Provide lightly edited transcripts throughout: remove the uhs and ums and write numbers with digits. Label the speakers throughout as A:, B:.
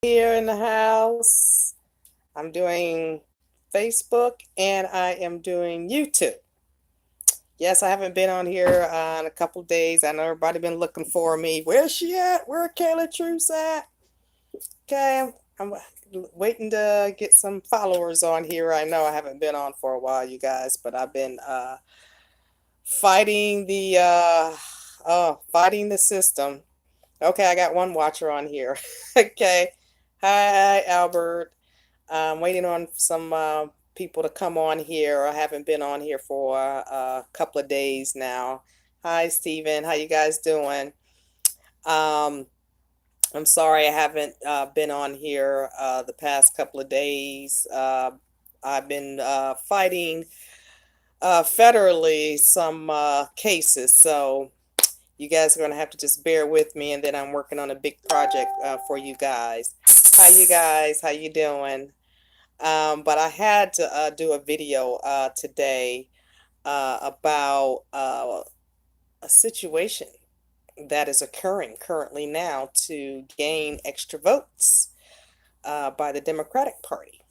A: Here in the house. I'm doing Facebook and I am doing YouTube. Yes, I haven't been on here in a couple of days. I know everybody been looking for me. Where's she at? Where Kaila Truths at? Okay, I'm waiting to get some followers on here. I know I haven't been on for a while, you guys, but I've been fighting fighting the system. Okay, I got one watcher on here. Okay. Hi, Albert. I'm waiting on some people to come on here. I haven't been on here for a couple of days now. Hi, Stephen. How you guys doing? Um, I'm sorry I haven't been on here the past couple of days. I've been fighting federally some cases, so you guys are going to have to just bear with me, and then I'm working on a big project for you guys. Hi, you guys. How you doing? But I had to do a video today about a situation that is occurring currently now to gain extra votes by the Democratic Party.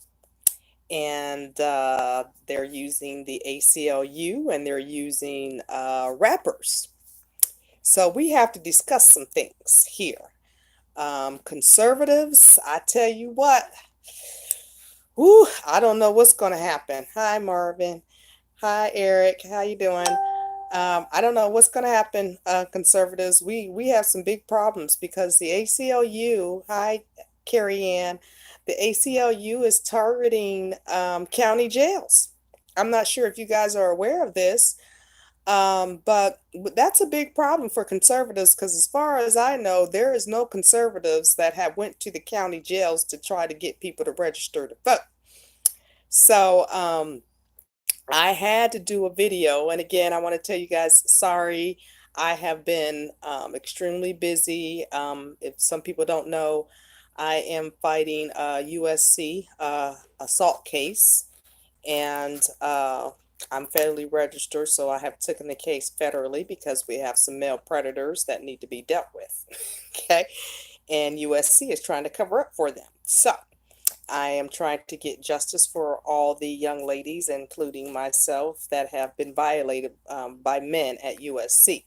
A: And they're using the ACLU and they're using rappers. So we have to discuss some things here. Conservatives, I tell you what, whew, I don't know what's going to happen. Hi, Marvin. Hi, Eric. How you doing? I don't know what's going to happen, conservatives. We have some big problems because the ACLU, hi, Carrie Ann, the ACLU is targeting county jails. I'm not sure if you guys are aware of this, but that's a big problem for conservatives because as far as I know, there is no conservatives that have went to the county jails to try to get people to register to vote. So, I had to do a video, and again, I want to tell you guys, sorry, I have been extremely busy. If some people don't know, I am fighting a U.S.C. Assault case, and I'm federally registered, so I have taken the case federally because we have some male predators that need to be dealt with. Okay, and U.S.C. is trying to cover up for them. So. I am trying to get justice for all the young ladies, including myself, that have been violated by men at USC.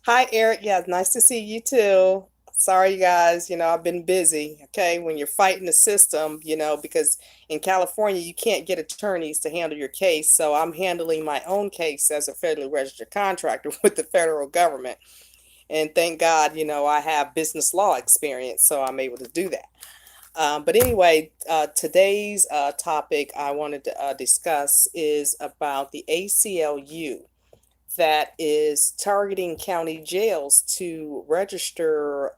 A: Hi, Eric. Yeah, nice to see you too. Sorry, you guys. I've been busy. Okay, when you're fighting the system, because in California you can't get attorneys to handle your case, so I'm handling my own case as a federally registered contractor with the federal government. And thank God, I have business law experience, so I'm able to do that. But anyway, today's topic I wanted to discuss is about the ACLU that is targeting county jails to register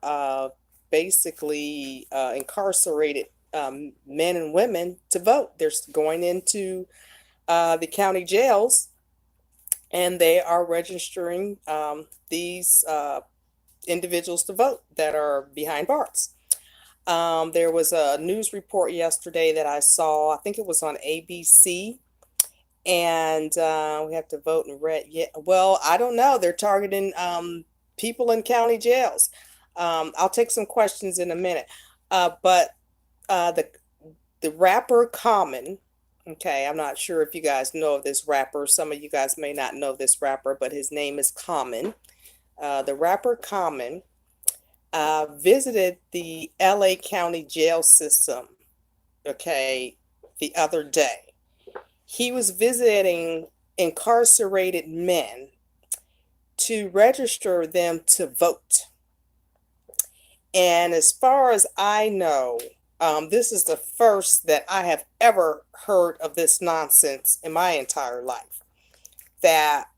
A: basically incarcerated men and women to vote. They're going into the county jails and they are registering these individuals to vote that are behind bars. There was a news report yesterday that I saw. I think it was on ABC, and we have to vote in red. Yeah, well, I don't know. They're targeting people in county jails. I'll take some questions in a minute. But the rapper Common. Okay, I'm not sure if you guys know of this rapper. Some of you guys may not know this rapper, but his name is Common. The rapper Common visited the LA County jail system, okay, the other day. He was visiting incarcerated men to register them to vote. And as far as I know, this is the first that I have ever heard of this nonsense in my entire life. That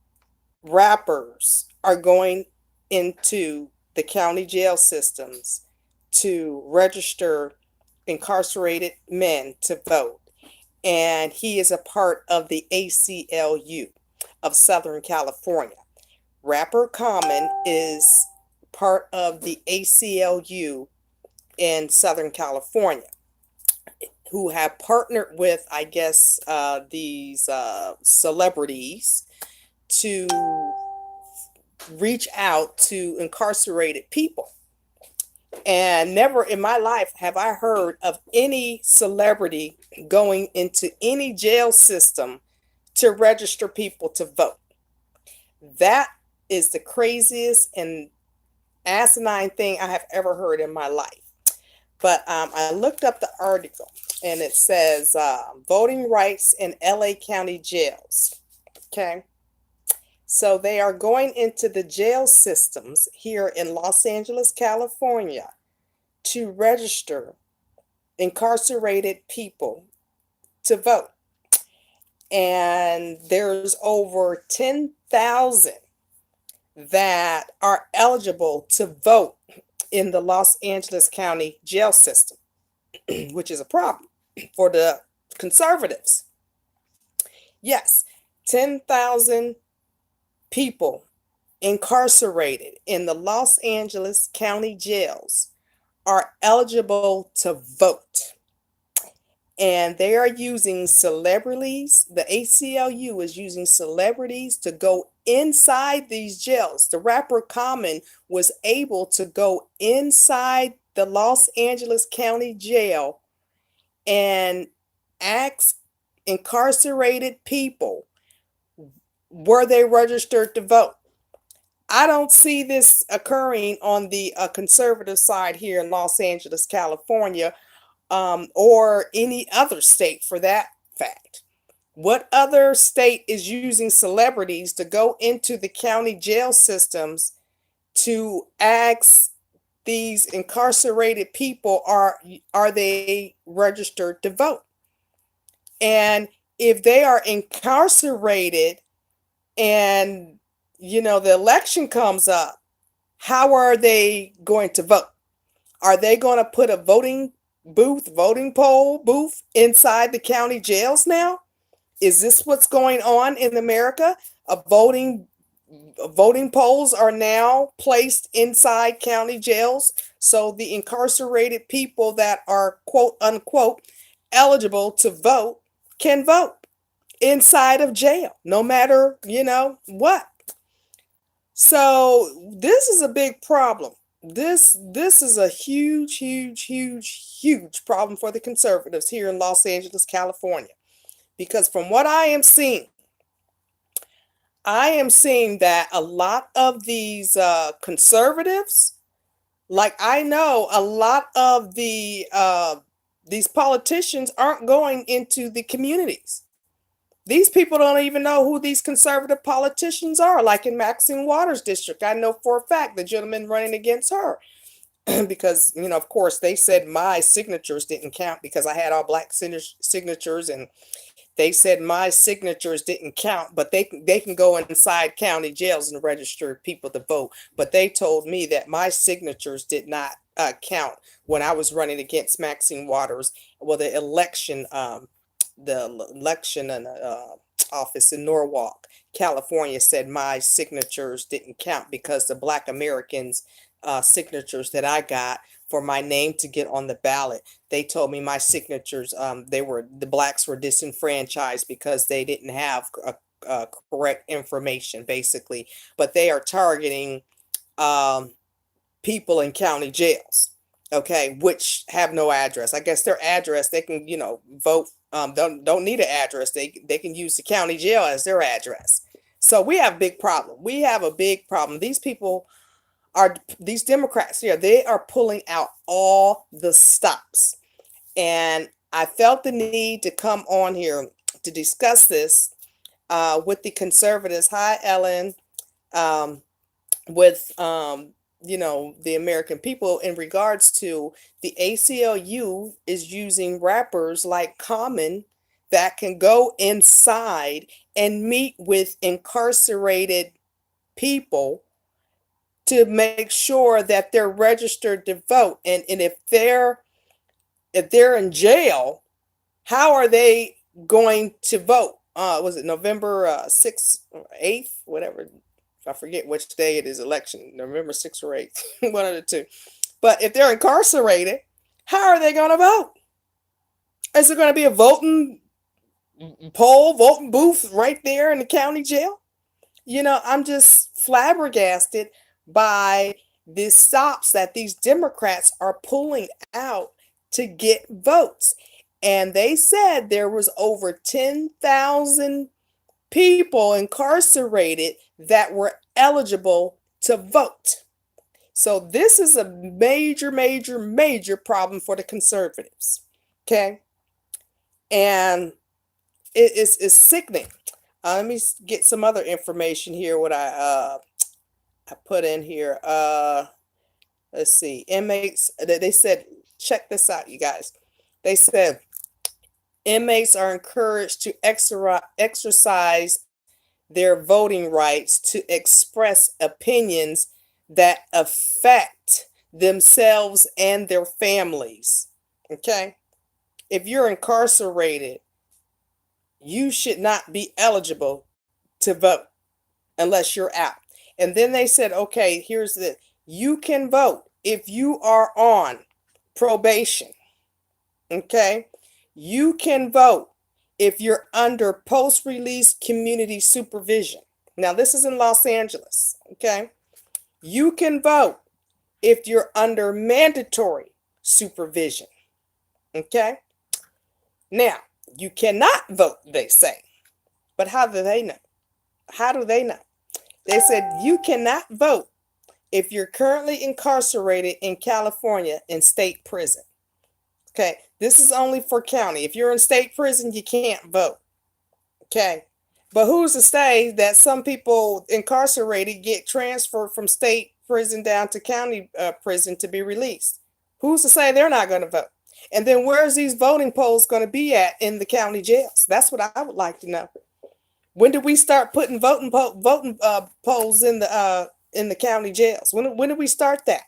A: rappers are going into the county jail systems to register incarcerated men to vote. And he is a part of the ACLU of Southern California. Rapper Common is part of the ACLU in Southern California, who have partnered with, I guess, these celebrities to reach out to incarcerated people. And never in my life have I heard of any celebrity going into any jail system to register people to vote. That is the craziest and asinine thing I have ever heard in my life. But I looked up the article and it says voting rights in LA County jails. Okay. So they are going into the jail systems here in Los Angeles, California to register incarcerated people to vote. And there's over 10,000 that are eligible to vote in the Los Angeles County jail system, which is a problem for the conservatives. Yes, 10,000 people incarcerated in the Los Angeles County jails are eligible to vote. And they are using celebrities. The ACLU is using celebrities to go inside these jails. The rapper Common was able to go inside the Los Angeles County jail and ask incarcerated people, were they registered to vote? I don't see this occurring on the conservative side here in Los Angeles, California, or any other state for that fact. What other state is using celebrities to go into the county jail systems to ask these incarcerated people, are they registered to vote? And if they are incarcerated and the election comes up, how are they going to vote? Are they going to put a voting poll booth inside the county jails now? Is this what's going on in America? A voting polls are now placed inside county jails so the incarcerated people that are quote unquote eligible to vote can vote inside of jail, no matter, what. So this is a big problem. This is a huge, huge, huge, huge problem for the conservatives here in Los Angeles, California. Because from what I am seeing that a lot of these conservatives, like I know a lot of these politicians aren't going into the communities. These people don't even know who these conservative politicians are. Like in Maxine Waters' district, I know for a fact the gentleman running against her because of course they said my signatures didn't count because I had all black signatures, and they said my signatures didn't count, but they can go inside county jails and register people to vote. But they told me that my signatures did not count when I was running against Maxine Waters. Well, the election and office in Norwalk, California, said my signatures didn't count because the Black Americans signatures that I got for my name to get on the ballot. They told me my signatures, the blacks were disenfranchised because they didn't have correct information, basically. But they are targeting um, people in county jails, okay, which have no address. I guess their address, they can, vote. Don't need an address. They can use the county jail as their address. So we have a big problem. We have a big problem. These Democrats here, they are pulling out all the stops. And I felt the need to come on here to discuss this with the conservatives. Hi, Ellen. Um, with the American people in regards to the ACLU is using rappers like Common that can go inside and meet with incarcerated people to make sure that they're registered to vote. And if they're in jail, how are they going to vote? Was it November 6th or 8th, whatever? I forget which day it is election, November 6th or 8th, one of the two. But if they're incarcerated, how are they going to vote? Is there going to be a voting booth right there in the county jail? I'm just flabbergasted by the stops that these Democrats are pulling out to get votes. And they said there was over 10,000 people incarcerated that were eligible to vote. So this is a major, major, major problem for the conservatives. Okay. And it's sickening. Let me get some other information here. What I put in here. Let's see. Inmates. They said, check this out, you guys. They said inmates are encouraged to exercise their voting rights to express opinions that affect themselves and their families. Okay? If you're incarcerated, you should not be eligible to vote unless you're out. And then they said, okay, here's the you can vote if you are on probation. Okay? You can vote if you're under post-release community supervision. Now, this is in Los Angeles. Okay? You can vote if you're under mandatory supervision. Okay? Now, you cannot vote, they say. But how do they know? How do they know? They said you cannot vote if you're currently incarcerated in California in state prison. Okay, this is only for county. If you're in state prison, you can't vote. Okay, but who's to say that some people incarcerated get transferred from state prison down to county prison to be released? Who's to say they're not going to vote? And then where's these voting polls going to be at in the county jails? That's what I would like to know. When did we start putting voting polls in the county jails? When did we start that?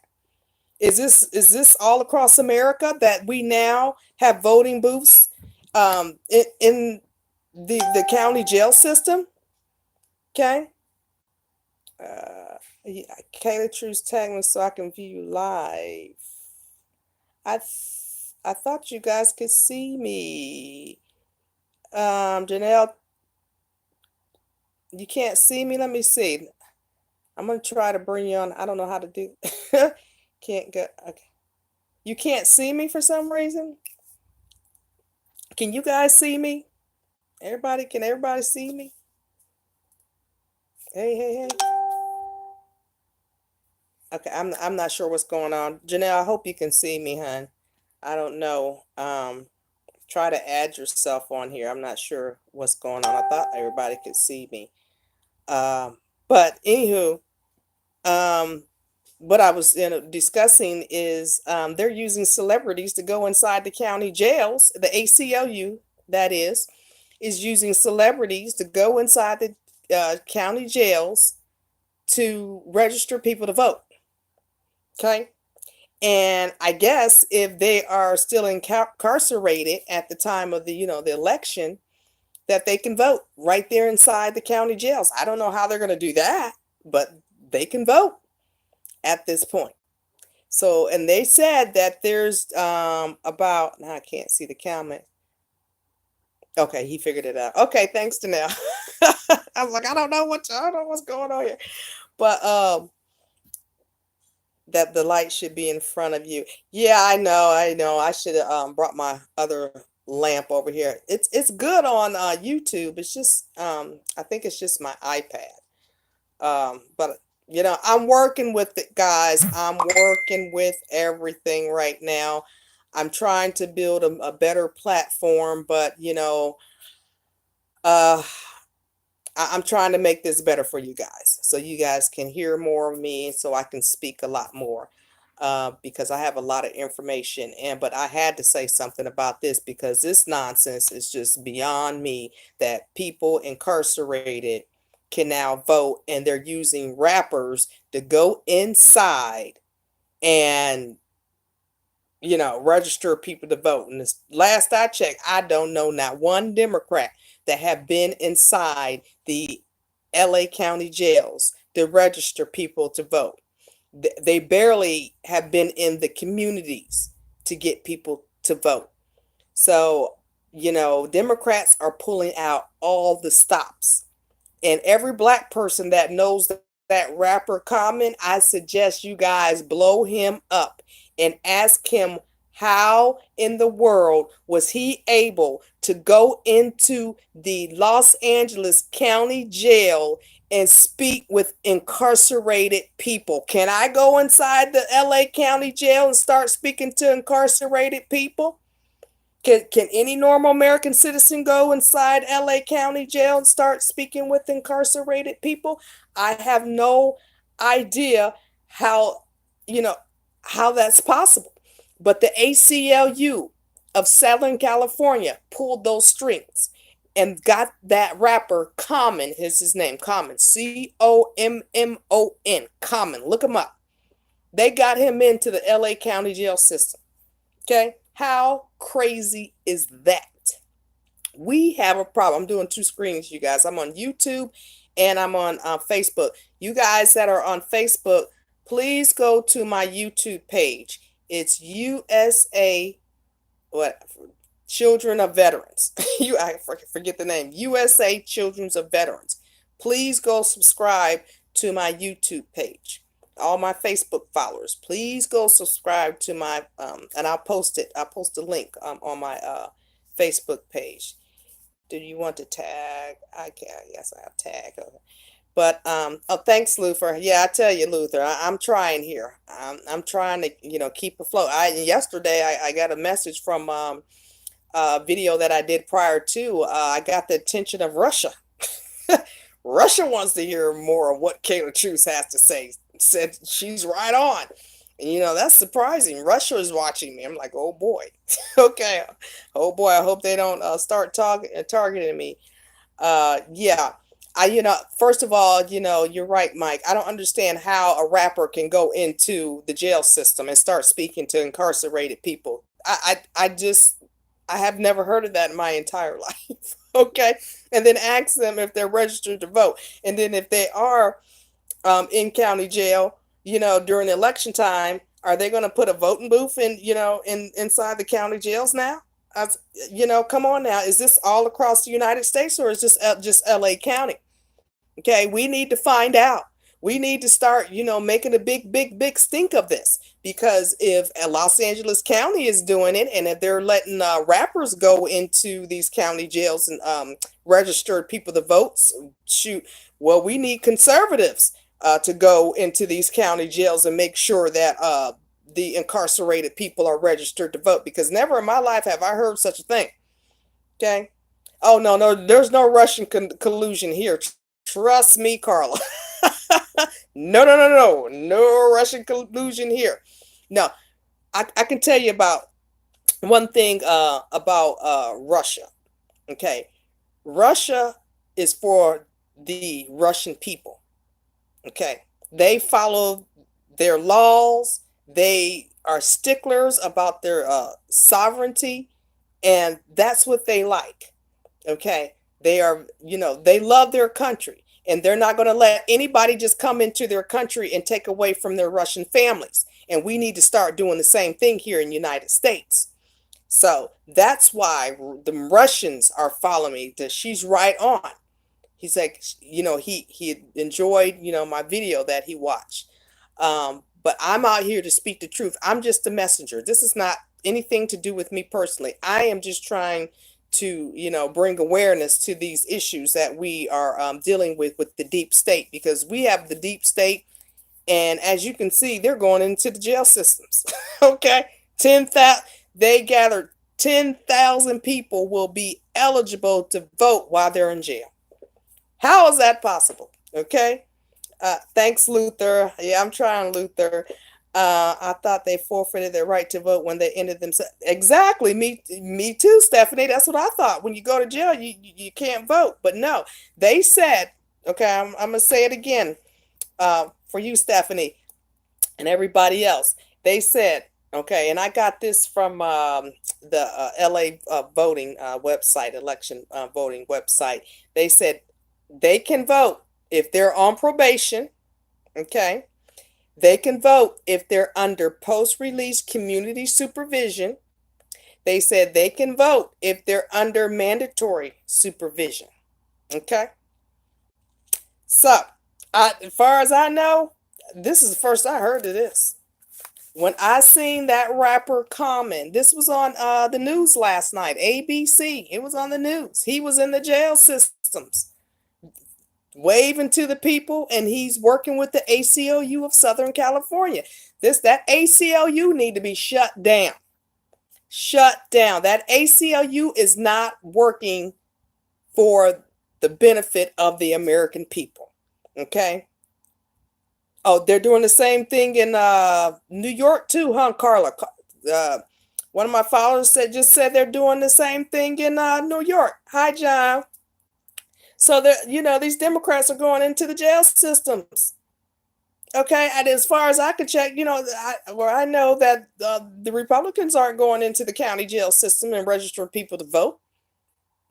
A: Is this all across America that we now have voting booths in the county jail system? Okay. Yeah, Kaila Truths tag me so I can view you live. I thought you guys could see me. Janelle, you can't see me. Let me see. I'm gonna try to bring you on. I don't know how to do. Can't go. Okay. You can't see me for some reason. Can you guys see me? Can everybody see me? Hey, hey, hey. Okay, I'm not sure what's going on. Janelle, I hope you can see me, hon. I don't know. Try to add yourself on here. I'm not sure what's going on. I thought everybody could see me. But anywho, um, what I was discussing is they're using celebrities to go inside the county jails. The ACLU, that is using celebrities to go inside the county jails to register people to vote. Okay. And I guess if they are still incarcerated at the time of the election, that they can vote right there inside the county jails. I don't know how they're going to do that, but they can vote at this point. So, and they said that there's about, now I can't see the comment. Okay, he figured it out. Okay, thanks to now. I was like, I don't know what's going on here. But that the light should be in front of you. Yeah, I know. I should have brought my other lamp over here. It's good on YouTube. It's just I think it's just my iPad. But I'm working with it, guys. I'm working with everything right now. I'm trying to build a better platform, but uh I'm trying to make this better for you guys so you guys can hear more of me so I can speak a lot more because I have a lot of information but I had to say something about this because this nonsense is just beyond me that people incarcerated can now vote and they're using rappers to go inside and register people to vote. And this last I checked, I don't know not one Democrat that have been inside the LA County jails to register people to vote. They barely have been in the communities to get people to vote. So, Democrats are pulling out all the stops. And every black person that knows that rapper Common, I suggest you guys blow him up and ask him how in the world was he able to go into the Los Angeles County Jail and speak with incarcerated people. Can I go inside the LA County Jail and start speaking to incarcerated people? Can any normal American citizen go inside LA County Jail and start speaking with incarcerated people? I have no idea how, you know, how that's possible. But the ACLU of Southern California pulled those strings and got that rapper Common, is his name, Common, Common, Common. Look him up. They got him into the LA County jail system. Okay, how crazy is that? We have a problem. I'm doing two screens, you guys. I'm on YouTube and I'm on Facebook. You guys that are on Facebook, please go to my YouTube page. It's USA, what? Children of Veterans. I forget the name. USA Children's of Veterans. Please go subscribe to my YouTube page. All my Facebook followers, please go subscribe to my and I'll post it. I'll post a link on my Facebook page. Do you want to tag? I can. Yes, I'll tag. Okay. But oh, thanks, Luther. Yeah, I tell you, Luther, I'm trying here. I'm trying to keep afloat. Yesterday I got a message from video that I did prior to. I got the attention of Russia. Russia wants to hear more of what Kaila Truths has to say. Said she's right on. And that's surprising. Russia is watching me. I'm like, oh boy. Okay. Oh boy, I hope they don't start targeting me. Yeah. First of all, you're right, Mike. I don't understand how a rapper can go into the jail system and start speaking to incarcerated people. I have never heard of that in my entire life. Okay. And then ask them if they're registered to vote. And then if they are in county jail, during election time, are they going to put a voting booth inside the county jails now? Come on now. Is this all across the United States or is this just LA County? Okay, we need to find out. We need to start, making a big stink of this because if Los Angeles County is doing it and if they're letting rappers go into these county jails and registered people to vote, shoot, well, we need conservatives to go into these county jails and make sure that the incarcerated people are registered to vote because never in my life have I heard such a thing. Okay. Oh, no, there's no Russian collusion here. Trust me, Carla. No Russian collusion here. No, I can tell you about one thing about Russia. Okay, Russia is for the Russian people. Okay, they follow their laws. They are sticklers about their sovereignty, and that's what they like. Okay, they love their country, and they're not going to let anybody just come into their country and take away from their Russian families. And we need to start doing the same thing here in the United States. So that's why the Russians are following me. That she's right on. He's like, he enjoyed, my video that he watched. But I'm out here to speak the truth. I'm just a messenger. This is not anything to do with me personally. I am just trying to, bring awareness to these issues that we are dealing with the deep state because we have the deep state. And as you can see, they're going into the jail systems. Okay. 10,000, they gathered 10,000 people will be eligible to vote while they're in jail. How is that possible? Okay. Thanks, Luther. Yeah, I'm trying, Luther. I thought they forfeited their right to vote when they ended themselves. Exactly. Me too, Stephanie. That's what I thought. When you go to jail, you can't vote. But no, they said, okay, I'm going to say it again for you, Stephanie, and everybody else. They said, okay, and I got this from the LA voting website, election voting website. They said they can vote if they're on probation, okay? They can vote if they're under post-release community supervision. They said they can vote if they're under mandatory supervision, okay? So As far as I know, this is the first I heard of this. When I seen that rapper Common, this was on the news last night, ABC. It was on the news. He was in the jail systems, waving to the people, and he's working with the ACLU of Southern California. That ACLU need to be shut down. Shut down. That ACLU is not working for the benefit of the American people. Okay? Oh, they're doing the same thing in New York too, huh, Carla? Uh, one of my followers said they're doing the same thing in New York. Hi, John. So that these Democrats are going into the jail systems. Okay, and as far as I can check, I know that the Republicans aren't going into the county jail system and registering people to vote.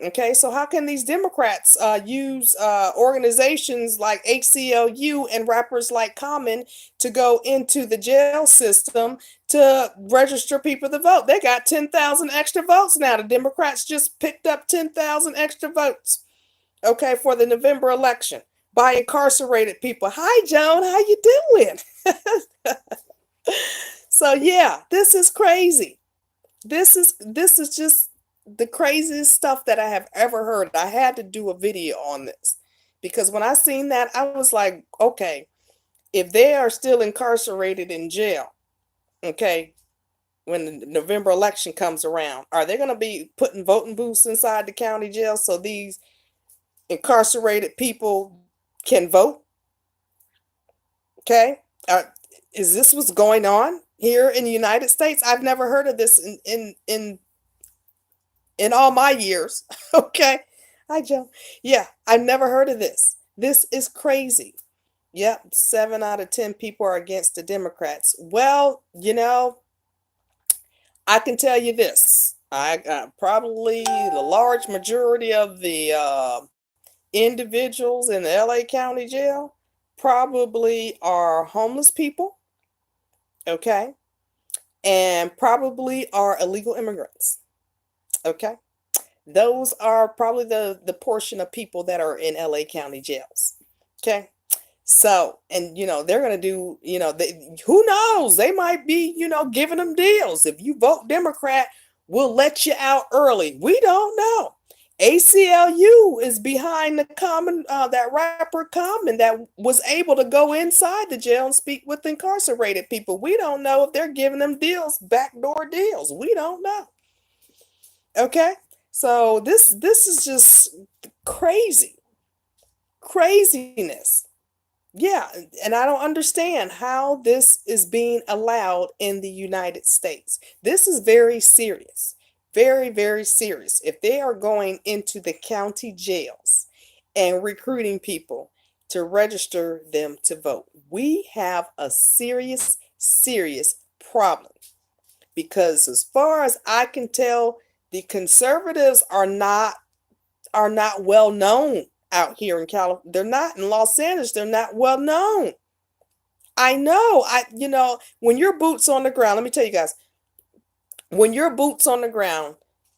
A: Okay, so how can these Democrats use organizations like ACLU and rappers like Common to go into the jail system to register people to vote? They got 10,000 extra votes now. The Democrats just picked up 10,000 extra votes, okay, for the November election by incarcerated people. Hi, Joan, how you doing? So yeah, this is crazy. This is just the craziest stuff that I have ever heard. I had to do a video on this because when I seen that, I was like, okay, if they are still incarcerated in jail, okay, when the November election comes around, are they going to be putting voting booths inside the county jail so these incarcerated people can vote? Okay. Uh, is this what's going on here in the United States? I've never heard of this in all my years. Okay. Hi, Joe. Yeah, I've never heard of this. This is crazy. Yep, 7 out of 10 people are against the Democrats. Well, I can tell you this. I got probably the large majority of the individuals in the LA County Jail probably are homeless people, okay, and probably are illegal immigrants, okay. Those are probably the portion of people that are in LA County jails. Okay. So, and they're going to do, who knows? They might be, giving them deals. If you vote Democrat, we'll let you out early. We don't know. ACLU is behind the Common, that rapper Common that was able to go inside the jail and speak with incarcerated people. We don't know if they're giving them deals, backdoor deals. We don't know. Okay. So this is just crazy. Craziness. Yeah, and I don't understand how this is being allowed in the United States. This is very serious. Very, very serious. If they are going into the county jails and recruiting people to register them to vote, we have a serious, serious problem. Because as far as I can tell, the conservatives are not well known out here in California. They're not in Los Angeles. They're not well known. I know. When your boots on the ground, let me tell you guys, when your boots on the ground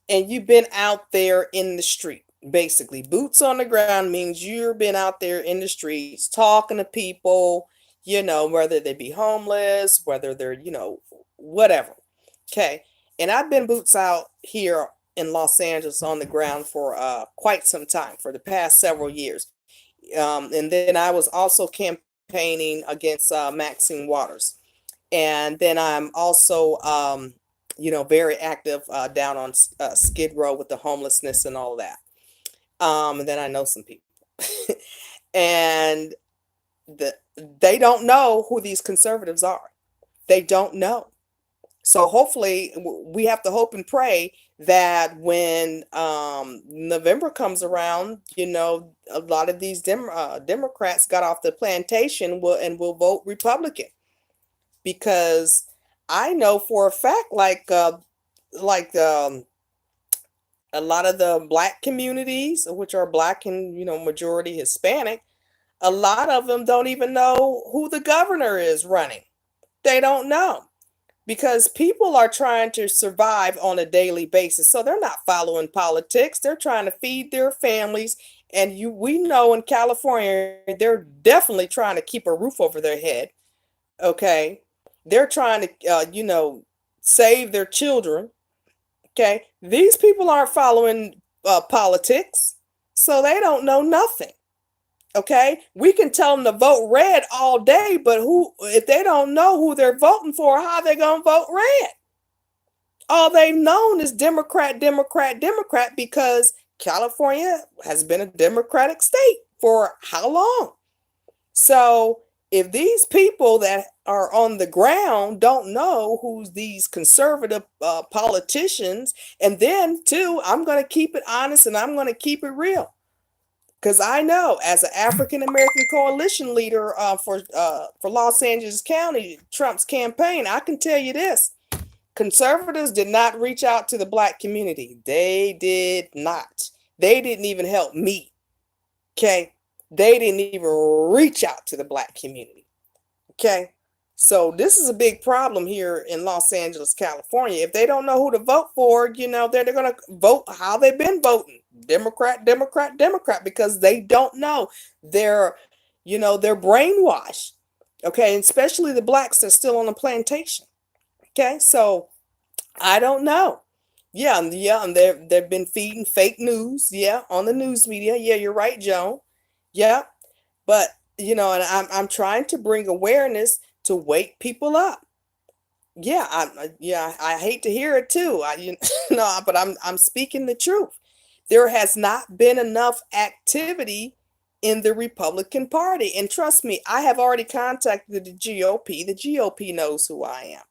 A: and you've been out there in the street, basically, boots on the ground means you've been out there in the streets talking to people, whether they be homeless, whether they're, whatever. Okay. And I've been boots out here in Los Angeles on the ground for quite some time, for the past several years. And then I was also campaigning against Maxine Waters. And then I'm also, very active down on Skid Row with the homelessness and all that. And then I know some people. And they don't know who these conservatives are. They don't know. So hopefully we have to hope and pray that when November comes around, a lot of these Democrats got off the plantation will vote Republican, because I know for a fact, like a lot of the black communities, which are black and majority Hispanic, a lot of them don't even know who the governor is running. They don't know, because people are trying to survive on a daily basis. So they're not following politics. They're trying to feed their families And we know in California, they're definitely trying to keep a roof over their head. Okay. They're trying to, save their children. Okay. These people aren't following politics, so they don't know nothing. Okay. We can tell them to vote red all day, but if they don't know who they're voting for, how they going to vote red? All they've known is Democrat, Democrat, Democrat, because California has been a Democratic state for how long? So if these people that are on the ground don't know who's these conservative politicians, and then too, I'm going to keep it honest and I'm going to keep it real. Because I know, as an African American coalition leader for Los Angeles County, Trump's campaign, I can tell you this: conservatives did not reach out to the Black community. They did not. They didn't even help me. Okay, they didn't even reach out to the Black community. Okay, so this is a big problem here in Los Angeles, California. If they don't know who to vote for, they're going to vote how they've been voting: Democrat, Democrat, Democrat, because they don't know. They're brainwashed. Okay, and especially the Blacks that are still on the plantation. Okay, so I don't know. Yeah, and they've been feeding fake news. Yeah, on the news media. Yeah, you're right, Joan. Yeah, but and I'm trying to bring awareness to wake people up. Yeah, I hate to hear it too. But I'm speaking the truth. There has not been enough activity in the Republican Party, and trust me, I have already contacted the GOP. The GOP knows who I am.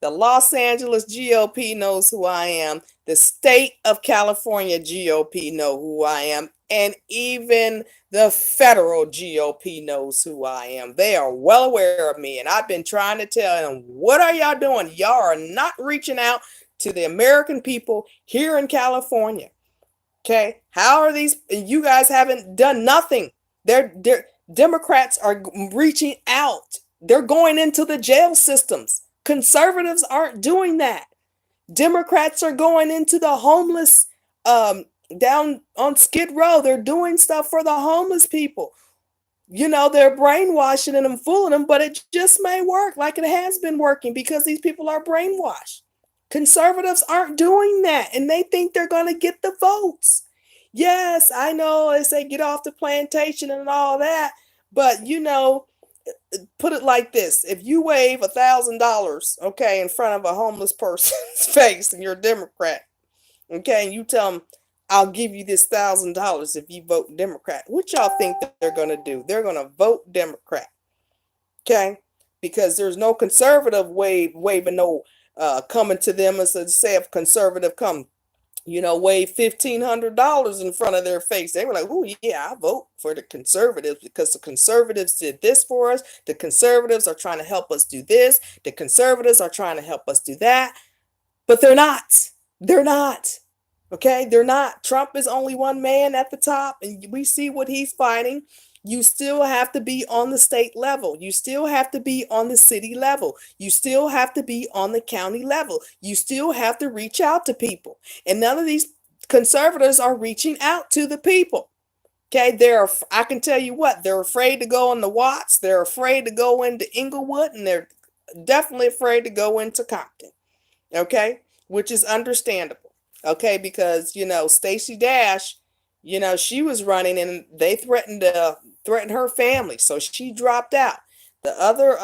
A: The Los Angeles GOP knows who I am. The state of California GOP know who I am, and even the federal GOP knows who I am. They are well aware of me, and I've been trying to tell them, what are y'all doing? Y'all are not reaching out to the American people here in California. Okay, how are these? You guys haven't done nothing. They're Democrats are reaching out. They're going into the jail systems. Conservatives aren't doing that. Democrats are going into the homeless down on Skid Row. They're doing stuff for the homeless people. They're brainwashing them and fooling them, but it just may work like it has been working because these people are brainwashed. Conservatives aren't doing that, and they think they're going to get the votes. Yes, I know they say get off the plantation and all that, but put it like this: if you wave $1,000, okay, in front of a homeless person's face, and you're a Democrat, okay, and you tell them, I'll give you this $1,000 if you vote Democrat, what y'all think they're going to do? They're going to vote Democrat. Okay, because there's no conservative waving no coming to them as say if conservative come wave $1,500 in front of their face. They were like, oh yeah, I vote for the conservatives because the conservatives did this for us. The conservatives are trying to help us do this. The conservatives are trying to help us do that. But they're not. They're not. Okay, they're not. Trump is only one man at the top, and we see what he's fighting. You still have to be on the state level. You still have to be on the city level. You still have to be on the county level. You still have to reach out to people. And none of these conservatives are reaching out to the people. Okay, I can tell you what, they're afraid to go in the Watts, they're afraid to go into Inglewood, and they're definitely afraid to go into Compton. Okay, which is understandable. Okay, because Stacey Dash, she was running and they threaten her family, so she dropped out. The other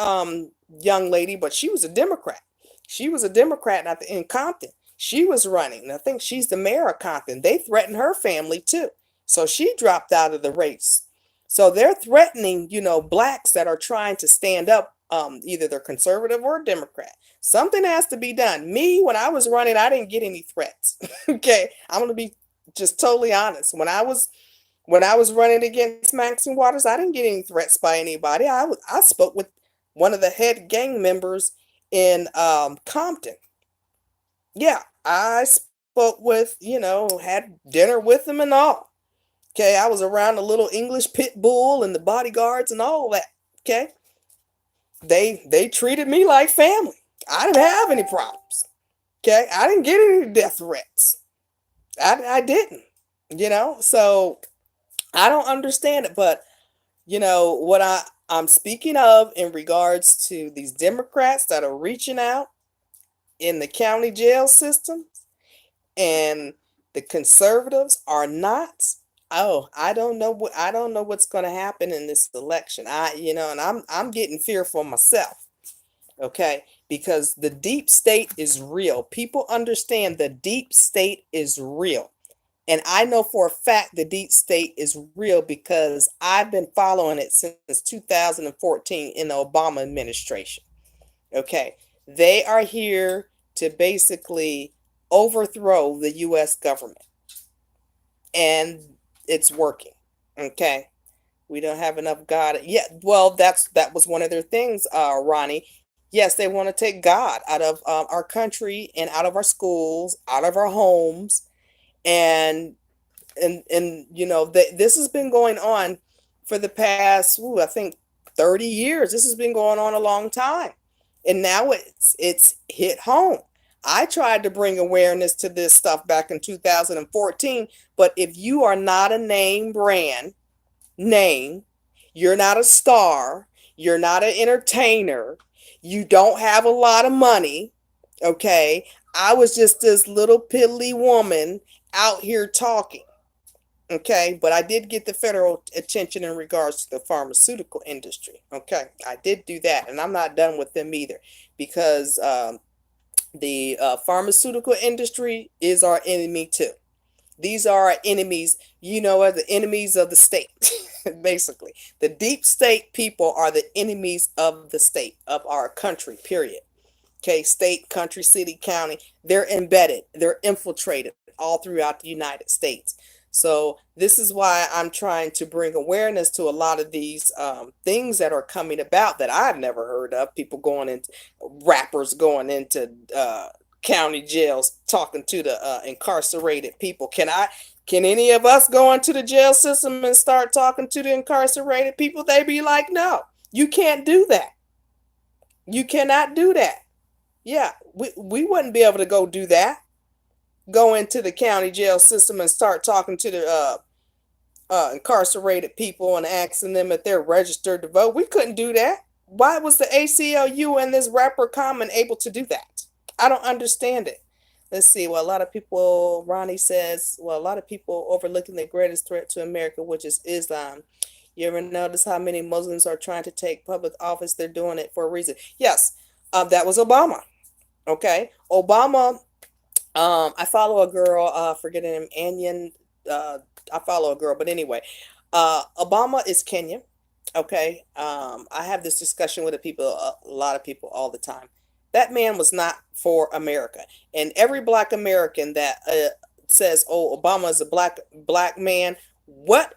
A: young lady, but she was a Democrat. She was a Democrat in Compton. She was running. I think she's the mayor of Compton. They threatened her family too, so she dropped out of the race. So they're threatening, blacks that are trying to stand up. Either they're conservative or Democrat. Something has to be done. Me, when I was running, I didn't get any threats. Okay, I'm gonna be just totally honest. When I was running against Maxine Waters, I didn't get any threats by anybody. I spoke with one of the head gang members in Compton. Yeah, I spoke with, had dinner with them and all. Okay, I was around the little English pit bull and the bodyguards and all that. Okay, they treated me like family. I didn't have any problems. Okay, I didn't get any death threats. I didn't. So I don't understand it, but what I'm speaking of in regards to these Democrats that are reaching out in the county jail system and the conservatives are not. Oh, I don't know what's going to happen in this election. And I'm getting fearful myself. Okay, because the deep state is real. People understand the deep state is real. And I know for a fact the deep state is real because I've been following it since 2014 in the Obama administration. Okay. They are here to basically overthrow the US government. And it's working. Okay. We don't have enough God. Yeah, well, that was one of their things, Ronnie. Yes, they want to take God out of our country and out of our schools, out of our homes, and this has been going on for the past, I think 30 years. This has been going on a long time, and now it's hit home. I tried to bring awareness to this stuff back in 2014, but if you are not a name, you're not a star, you're not an entertainer, you don't have a lot of money, okay, I was just this little piddly woman out here talking. Okay, but I did get the federal attention in regards to the pharmaceutical industry. Okay, I did do that, and I'm not done with them either, because the pharmaceutical industry is our enemy too. These are our enemies, are the enemies of the state. Basically, the deep state people are the enemies of the state, of our country, period. Okay, state, country, city, county, they're embedded, they're infiltrated all throughout the United States. So this is why I'm trying to bring awareness to a lot of these things that are coming about that I've never heard of. People going into, rappers going into county jails, talking to the incarcerated people. Can any of us go into the jail system and start talking to the incarcerated people? They be like, no, you can't do that. You cannot do that. Yeah, we wouldn't be able to go do that. Go into the county jail system and start talking to the incarcerated people and asking them if they're registered to vote. We couldn't do that. Why was the ACLU and this rapper Common able to do that? I don't understand it. Let's see. Well, a lot of people, Ronnie says, well, a lot of people overlooking the greatest threat to America, which is Islam. You ever notice how many Muslims are trying to take public office? They're doing it for a reason. Yes, that was Obama. Okay, Obama. I follow a girl. Forgetting him, Anyan. I follow a girl, but anyway, Obama is Kenyan. Okay, I have this discussion with a lot of people all the time. That man was not for America, and every Black American that says, "Oh, Obama is a black man," what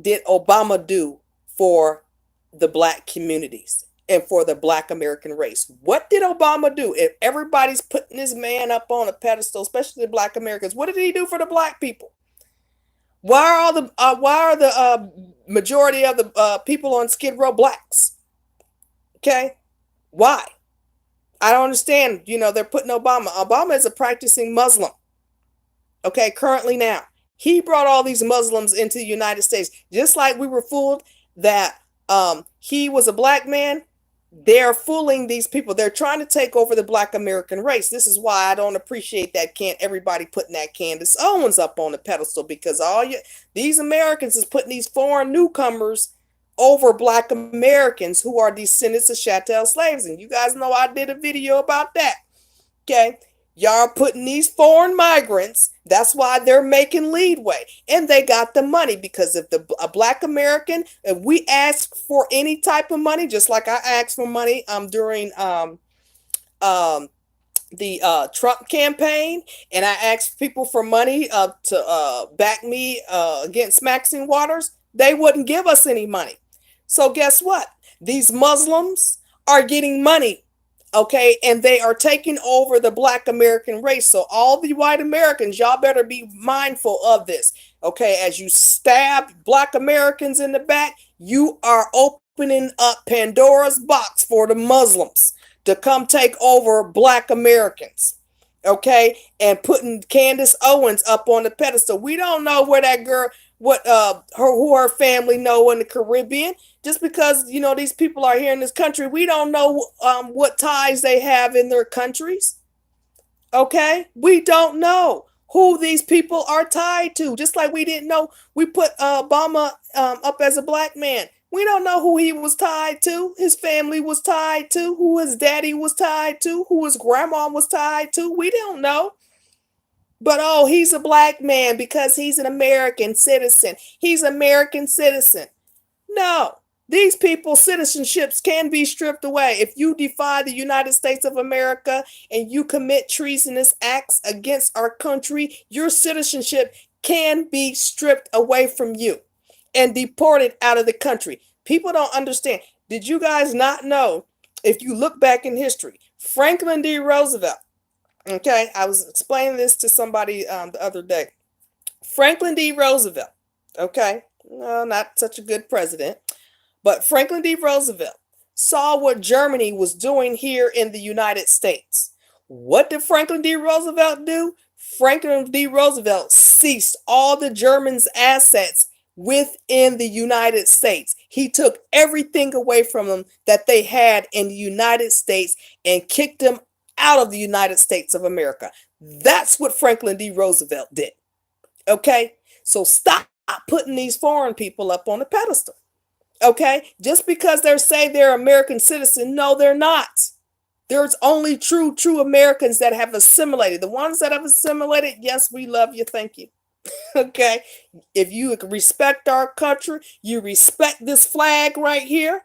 A: did Obama do for the Black communities and for the Black American race? What did Obama do? If everybody's putting this man up on a pedestal, especially the Black Americans, what did he do for the Black people? Why are the majority of the people on Skid Row blacks? Okay, why? I don't understand. They're putting Obama. Obama is a practicing Muslim. Okay, currently now. He brought all these Muslims into the United States. Just like we were fooled that he was a black man, they're fooling these people. They're trying to take over the Black American race. This is why I don't appreciate that can't everybody putting that Candace Owens up on the pedestal, because these Americans is putting these foreign newcomers over Black Americans who are descendants of chattel slaves. And you guys know I did a video about that. Okay. Y'all putting these foreign migrants, that's why they're making leadway. And they got the money, because if a Black American, if we ask for any type of money, just like I asked for money during um the Trump campaign, and I asked people for money to back me against Maxine Waters, they wouldn't give us any money. So guess what? These Muslims are getting money, okay, and they are taking over the Black American race. So all the white Americans, y'all better be mindful of this, okay? As you stab Black Americans in the back, you are opening up Pandora's box for the Muslims to come take over Black Americans, okay? And putting Candace Owens up on the pedestal. We don't know where that girl, what her family know in the Caribbean. Just because these people are here in this country, we don't know what ties they have in their countries. Okay, we don't know who these people are tied to. Just like we didn't know, we put Obama up as a black man. We don't know who he was tied to, his family was tied to, who his daddy was tied to, who his grandma was tied to. We don't know. But oh, he's a black man because he's an American citizen. He's an American citizen. No, these people's citizenships can be stripped away. If you defy the United States of America and you commit treasonous acts against our country, your citizenship can be stripped away from you and deported out of the country. People don't understand. Did you guys not know? If you look back in history, Franklin D. Roosevelt, okay, I was explaining this to somebody the other day. Franklin D. Roosevelt, okay, no, not such a good president, but Franklin D. Roosevelt saw what Germany was doing here in the United States. What did Franklin D. Roosevelt do? Franklin D. Roosevelt seized all the Germans' assets within the United States. He took everything away from them that they had in the United States and kicked them out of the United States of America. That's what Franklin D. Roosevelt did. Okay? So stop putting these foreign people up on a pedestal. Okay? Just because they say they're American citizen, no, they're not. There's only true Americans that have assimilated. The ones that have assimilated, yes, we love you. Thank you. Okay? If you respect our country, you respect this flag right here.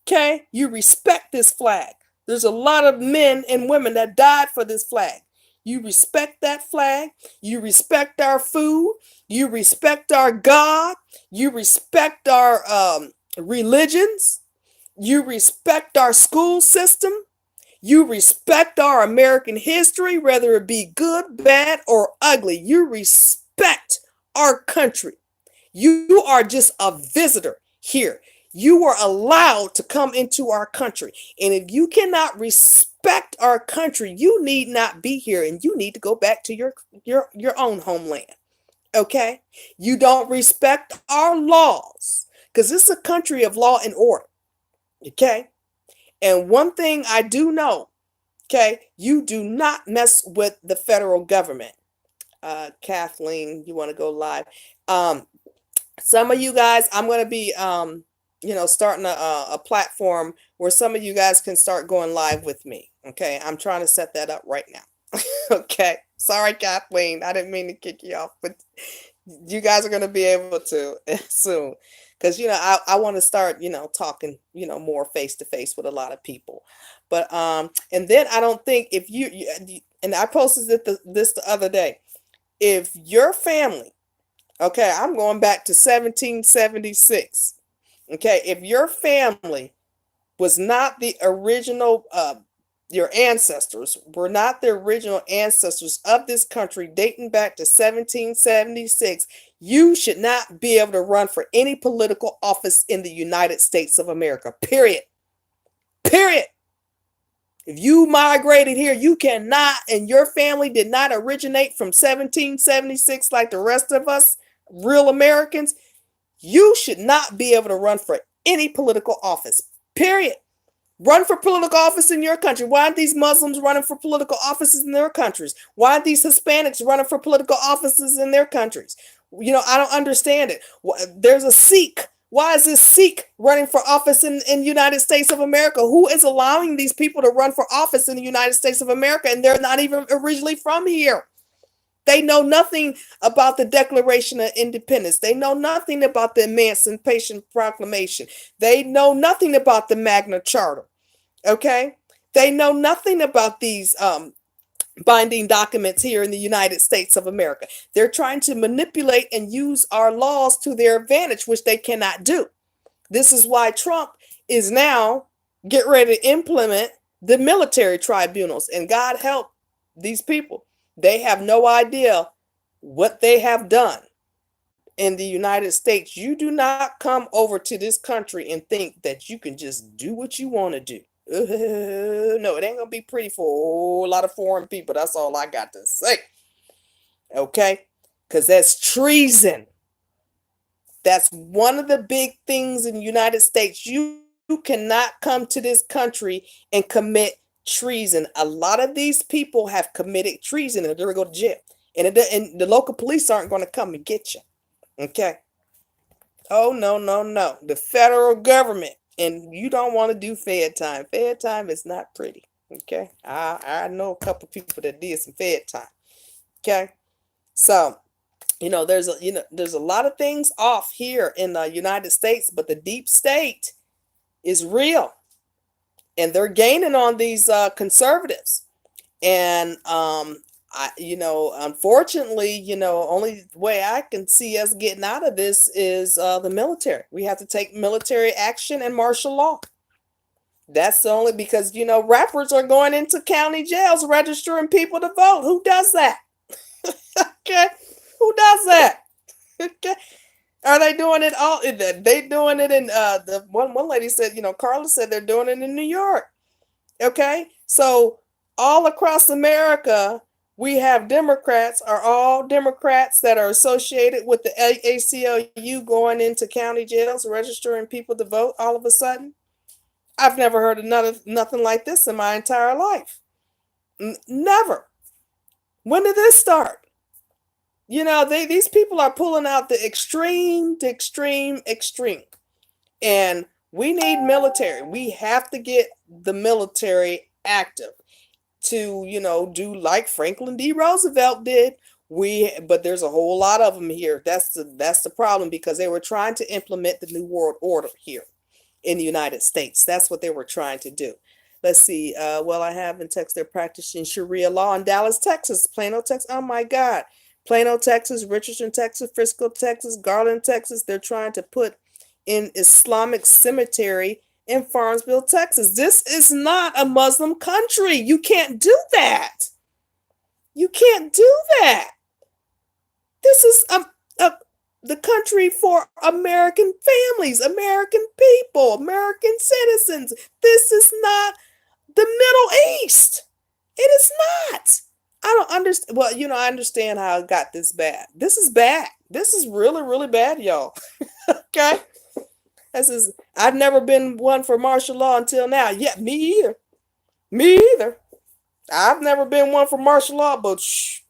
A: Okay? You respect this flag. There's a lot of men and women that died for this flag. You respect that flag. You respect our food. You respect our God. You respect our religions. You respect our school system. You respect our American history, whether it be good, bad, or ugly. You respect our country. You are just a visitor here. You are allowed to come into our country. And if you cannot respect our country, you need not be here and you need to go back to your own homeland. Okay? You don't respect our laws because this is a country of law and order. Okay? And one thing I do know, okay, you do not mess with the federal government. Kathleen, you want to go live? Some of you guys, I'm going to be, starting a platform where some of you guys can start going live with me. Okay. I'm trying to set that up right now. Okay. Sorry, Kathleen. I didn't mean to kick you off, but you guys are going to be able to soon. Because, I want to start, talking, more face to face with a lot of people. But, and then I don't think if and I posted this the other day, if your family, okay, I'm going back to 1776. Okay, if your family was not the original, your ancestors were not the original ancestors of this country dating back to 1776, you should not be able to run for any political office in the United States of America. Period. Period. If you migrated here, you cannot, and your family did not originate from 1776 like the rest of us, real Americans, you should not be able to run for any political office. Period. Run for political office in your country. Why aren't these Muslims running for political offices in their countries? Why aren't these Hispanics running for political offices in their countries? I don't understand it. There's a Sikh. Why is this Sikh running for office in the United States of America? Who is allowing these people to run for office in the United States of America and they're not even originally from here? They know nothing about the Declaration of Independence. They know nothing about the Emancipation Proclamation. They know nothing about the Magna Charta. Okay? They know nothing about these binding documents here in the United States of America. They're trying to manipulate and use our laws to their advantage, which they cannot do. This is why Trump is now getting ready to implement the military tribunals. And God help these people. They have no idea what they have done in the United States. You do not come over to this country and think that you can just do what you want to do. No, it ain't gonna be pretty for a whole lot of foreign people. That's all I got to say. Okay? Because that's treason. That's one of the big things in the United States. You cannot come to this country and commit treason. A lot of these people have committed treason and they're going to go to jail. And the local police aren't going to come and get you. Okay. Oh, no, no, no. The federal government. And you don't want to do Fed time. Fed time is not pretty. Okay. I know a couple people that did some Fed time. Okay. So, there's a lot of things off here in the United States, but the deep state is real. And they're gaining on these conservatives. And unfortunately, only way I can see us getting out of this is the military. We have to take military action and martial law. That's the only because rappers are going into county jails registering people to vote. Who does that? Okay, who does that? Okay, are they doing it all? They doing it in the one lady said, Carla said they're doing it in New York. Okay, so all across America, we have Democrats, are all Democrats that are associated with the ACLU going into county jails, registering people to vote all of a sudden. I've never heard of nothing like this in my entire life. Never. When did this start? These people are pulling out the extreme, extreme. And we need military. We have to get the military active to, do like Franklin D. Roosevelt did. But there's a whole lot of them here. That's the problem because they were trying to implement the New World Order here in the United States. That's what they were trying to do. Let's see. I have in Texas, they're practicing Sharia law in Dallas, Texas, Plano, Texas. Oh my God. Plano, Texas, Richardson, Texas, Frisco, Texas, Garland, Texas. They're trying to put in Islamic cemetery in Farmsville, Texas. This is not a Muslim country. You can't do that. You can't do that. This is the country for American families, American people, American citizens. This is not the Middle East. It is not. I don't understand. Well, I understand how it got this bad. This is bad. This is really, really bad, y'all. Okay? I've never been one for martial law until now. Yeah, me either. Me either. I've never been one for martial law, but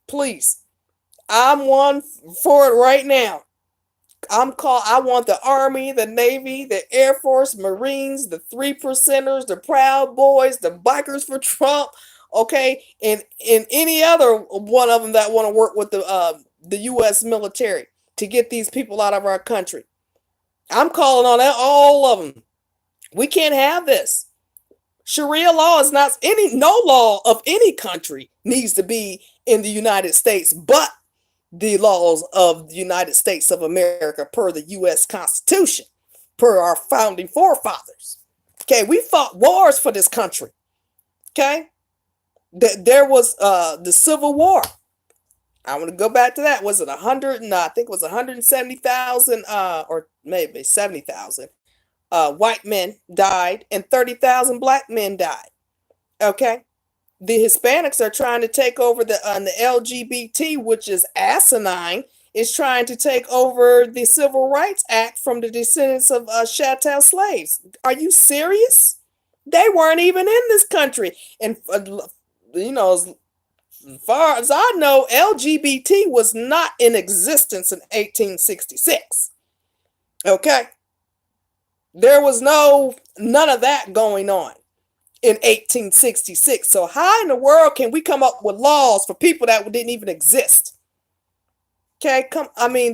A: please. I'm one for it right now. I want the Army, the Navy, the Air Force, Marines, the 3%ers, the Proud Boys, the Bikers for Trump, okay, and any other one of them that want to work with the U.S. military to get these people out of our country. I'm calling on all of them. We can't have this. Sharia law is no law of any country needs to be in the United States, but the laws of the United States of America per the U.S. Constitution, per our founding forefathers. Okay, we fought wars for this country. Okay, there was the Civil War. I want to go back to that. Was it 100? No, I think it was 170,000, or maybe 70,000 white men died, and 30,000 black men died. Okay, the Hispanics are trying to take over the LGBT, which is asinine, is trying to take over the Civil Rights Act from the descendants of chattel slaves. Are you serious? They weren't even in this country. And, as far as I know, LGBT was not in existence in 1866. Okay? There was none of that going on in 1866. So how in the world can we come up with laws for people that didn't even exist? Okay,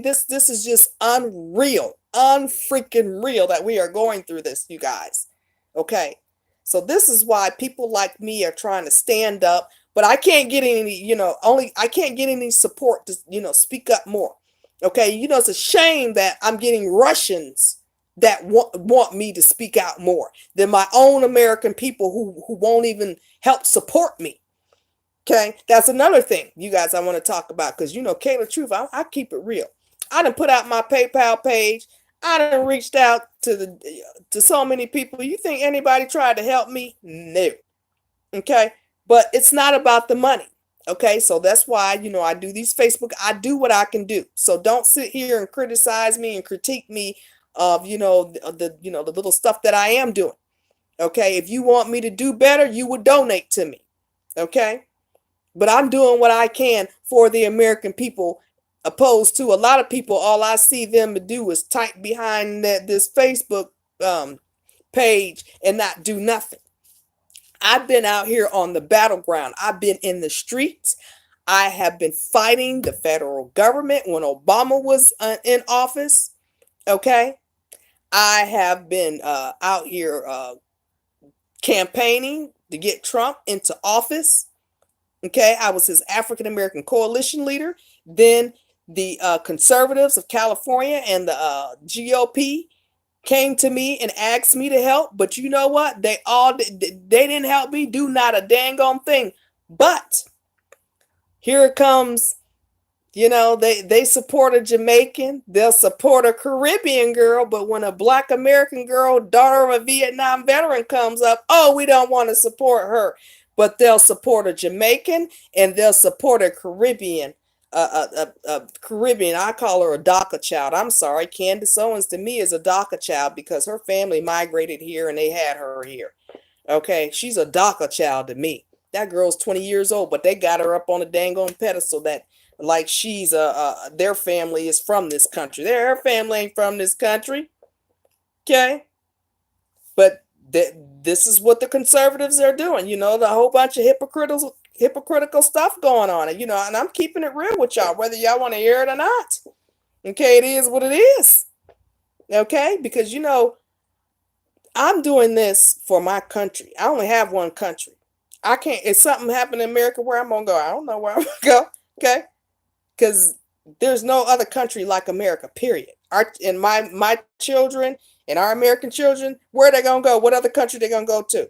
A: this is just unreal, unfreaking real that we are going through this, you guys. Okay, so this is why people like me are trying to stand up, but I can't get any, I can't get any support to, speak up more. Okay, it's a shame that I'm getting Russians that want me to speak out more than my own American people who won't even help support me. Okay, that's another thing, you guys, I want to talk about because Kaila Truths, I keep it real. I done put out my PayPal page. I done reached out to so many people. You think anybody tried to help me? No. Okay, but it's not about the money. Okay, so that's why, I do these Facebook, I do what I can do. So don't sit here and criticize me and critique me of, the little stuff that I am doing. Okay, if you want me to do better, you would donate to me. Okay, but I'm doing what I can for the American people, opposed to a lot of people. All I see them to do is type behind this Facebook um, page and not do nothing. I've been out here on the battleground. I've been in the streets. I have been fighting the federal government when Obama was in office. Okay. I have been out here campaigning to get Trump into office. Okay. I was his African American coalition leader. Then the conservatives of California and the GOP came to me and asked me to help, but you know what? They didn't help me do not a dang on thing. But here it comes. They support a Jamaican, they'll support a Caribbean girl, but when a Black American girl, daughter of a Vietnam veteran, comes up, oh, we don't want to support her. But they'll support a Jamaican and they'll support a Caribbean. Caribbean, I call her a DACA child. I'm sorry, Candace Owens to me is a DACA child because her family migrated here and they had her here. Okay, she's a DACA child to me. That girl's 20 years old, but they got her up on a dang on pedestal that like she's their family is from this country. Her family ain't from this country. Okay, but this is what the conservatives are doing. The whole bunch of hypocritical stuff going on, and I'm keeping it real with y'all, whether y'all want to hear it or not. Okay, it is what it is. Okay, because I'm doing this for my country. I only have one country. I can't. If something happened in America, where I'm gonna go? I don't know where I'm gonna go. Okay, because there's no other country like America. Period. My children and our American children, where they gonna go? What other country they gonna go to?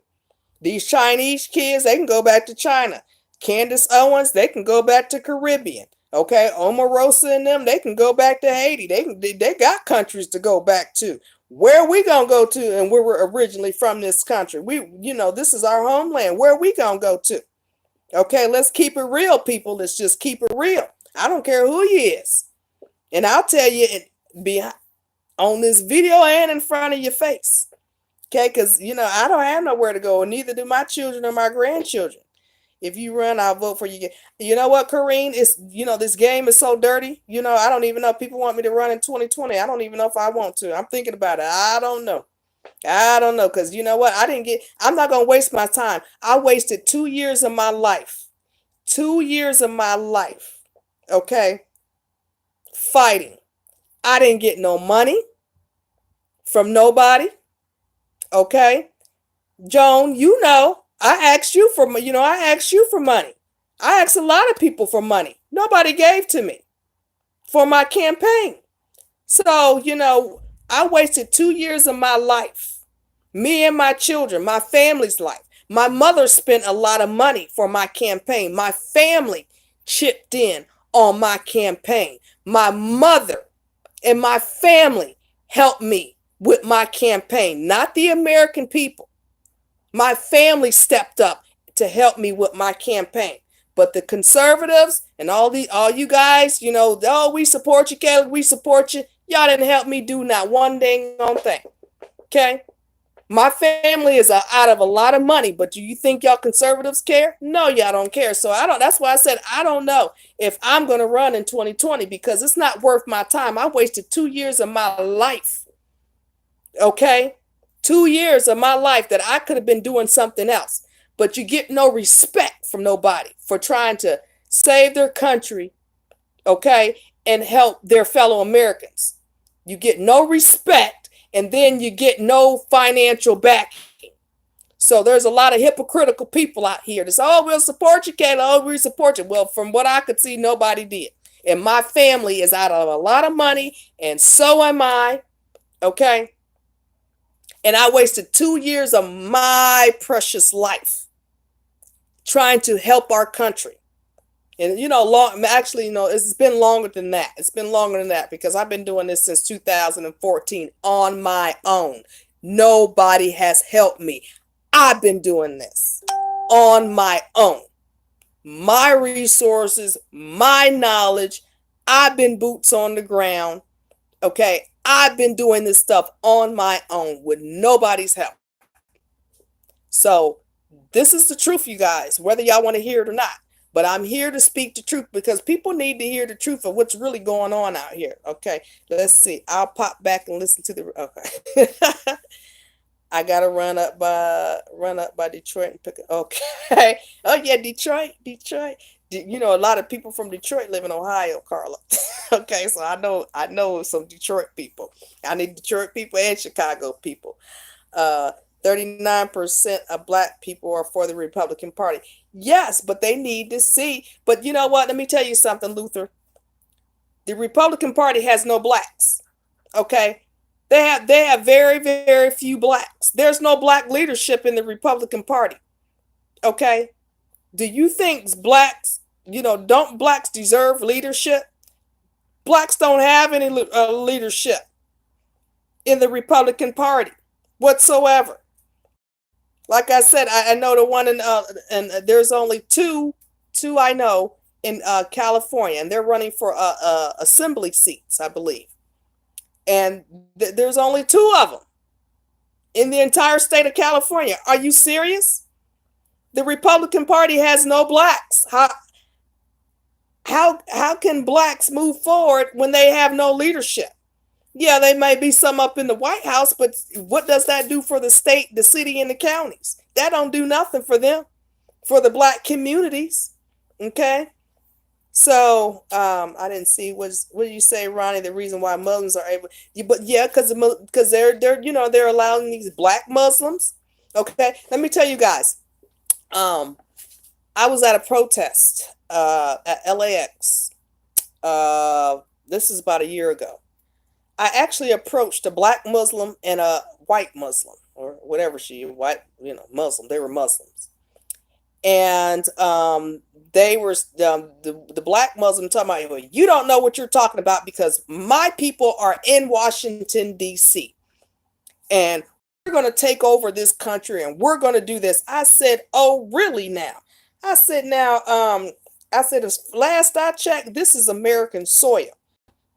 A: These Chinese kids, they can go back to China. Candace Owens, they can go back to Caribbean. Okay, Omarosa and them, they can go back to Haiti. They got countries to go back to. Where we gonna go to? And we were originally from this country. This is our homeland. Where we gonna go to? Okay, let's keep it real, people. Let's just keep it real. I don't care who he is, and I'll tell you it be on this video and in front of your face. Okay, because I don't have nowhere to go, and neither do my children or my grandchildren. If you run, I'll vote for you. You know what, Corrine? This game is so dirty. I don't even know if people want me to run in 2020. I don't even know if I want to. I'm thinking about it. I don't know. I don't know, because you know what? I'm not going to waste my time. I wasted 2 years of my life. 2 years of my life. Okay? Fighting. I didn't get no money from nobody. Okay? Joan, I asked you for money. I asked a lot of people for money. Nobody gave to me for my campaign. So, I wasted 2 years of my life. Me and my children, my family's life. My mother spent a lot of money for my campaign. My family chipped in on my campaign. My mother and my family helped me with my campaign, not the American people. My family stepped up to help me with my campaign. But the conservatives and all you guys, oh, we support you, Kaila, we support you. Y'all didn't help me do not one dang on thing. Okay? My family is out of a lot of money, but do you think y'all conservatives care? No, y'all don't care. So that's why I said I don't know if I'm going to run in 2020 because it's not worth my time. I wasted 2 years of my life. Okay? 2 years of my life that I could have been doing something else. But you get no respect from nobody for trying to save their country, okay, and help their fellow Americans. You get no respect, and then you get no financial backing. So there's a lot of hypocritical people out here that say, oh, we'll support you, Kaila. Oh, we support you. Well, from what I could see, nobody did. And my family is out of a lot of money, and so am I, okay? And I wasted 2 years of my precious life trying to help our country. And it's been longer than that. It's been longer than that because I've been doing this since 2014 on my own. Nobody has helped me. I've been doing this on my own. my resources, my knowledge. I've been boots on the ground. Okay. I've been doing this stuff on my own with nobody's help. So this is the truth, you guys, whether y'all want to hear it or not. But I'm here to speak the truth because people need to hear the truth of what's really going on out here. Okay. Let's see. I'll pop back and listen to the okay. I gotta run up by Detroit and pick it. Okay. Oh yeah, Detroit, Detroit. You know, a lot of people from Detroit live in Ohio, Carla. Okay, so I know some Detroit people. I need Detroit people and Chicago people. Uh, 39% of black people are for the Republican Party. Yes, but they need to see. But you know what? Let me tell you something, Luther. The Republican Party has no blacks. Okay, they have very very few blacks. There's no black leadership in the Republican Party. Okay, do you think blacks, don't blacks deserve leadership? Blacks don't have any leadership in the Republican Party whatsoever. Like I said, I know the one and there's only two I know in California, and they're running for assembly seats, I believe. And there's only two of them in the entire state of California. Are you serious? The Republican Party has no blacks. How can blacks move forward when they have no leadership? Yeah, they may be some up in the White House, but what does that do for the state, the city, and the counties? That don't do nothing for them, for the black communities. Okay. So I didn't see what did you say, Ronnie? The reason why Muslims are able, but yeah, because they're allowing these black Muslims. Okay, let me tell you guys. Um, I was at a protest at LAX. This is about a year ago. I actually approached a black Muslim and a white Muslim or whatever white, Muslim. They were Muslims, and they were the black Muslim talking about, well, you don't know what you're talking about because my people are in Washington D.C. and we're going to take over this country and we're going to do this. I said, oh really now? I said now I said, as last I checked, this is American soil.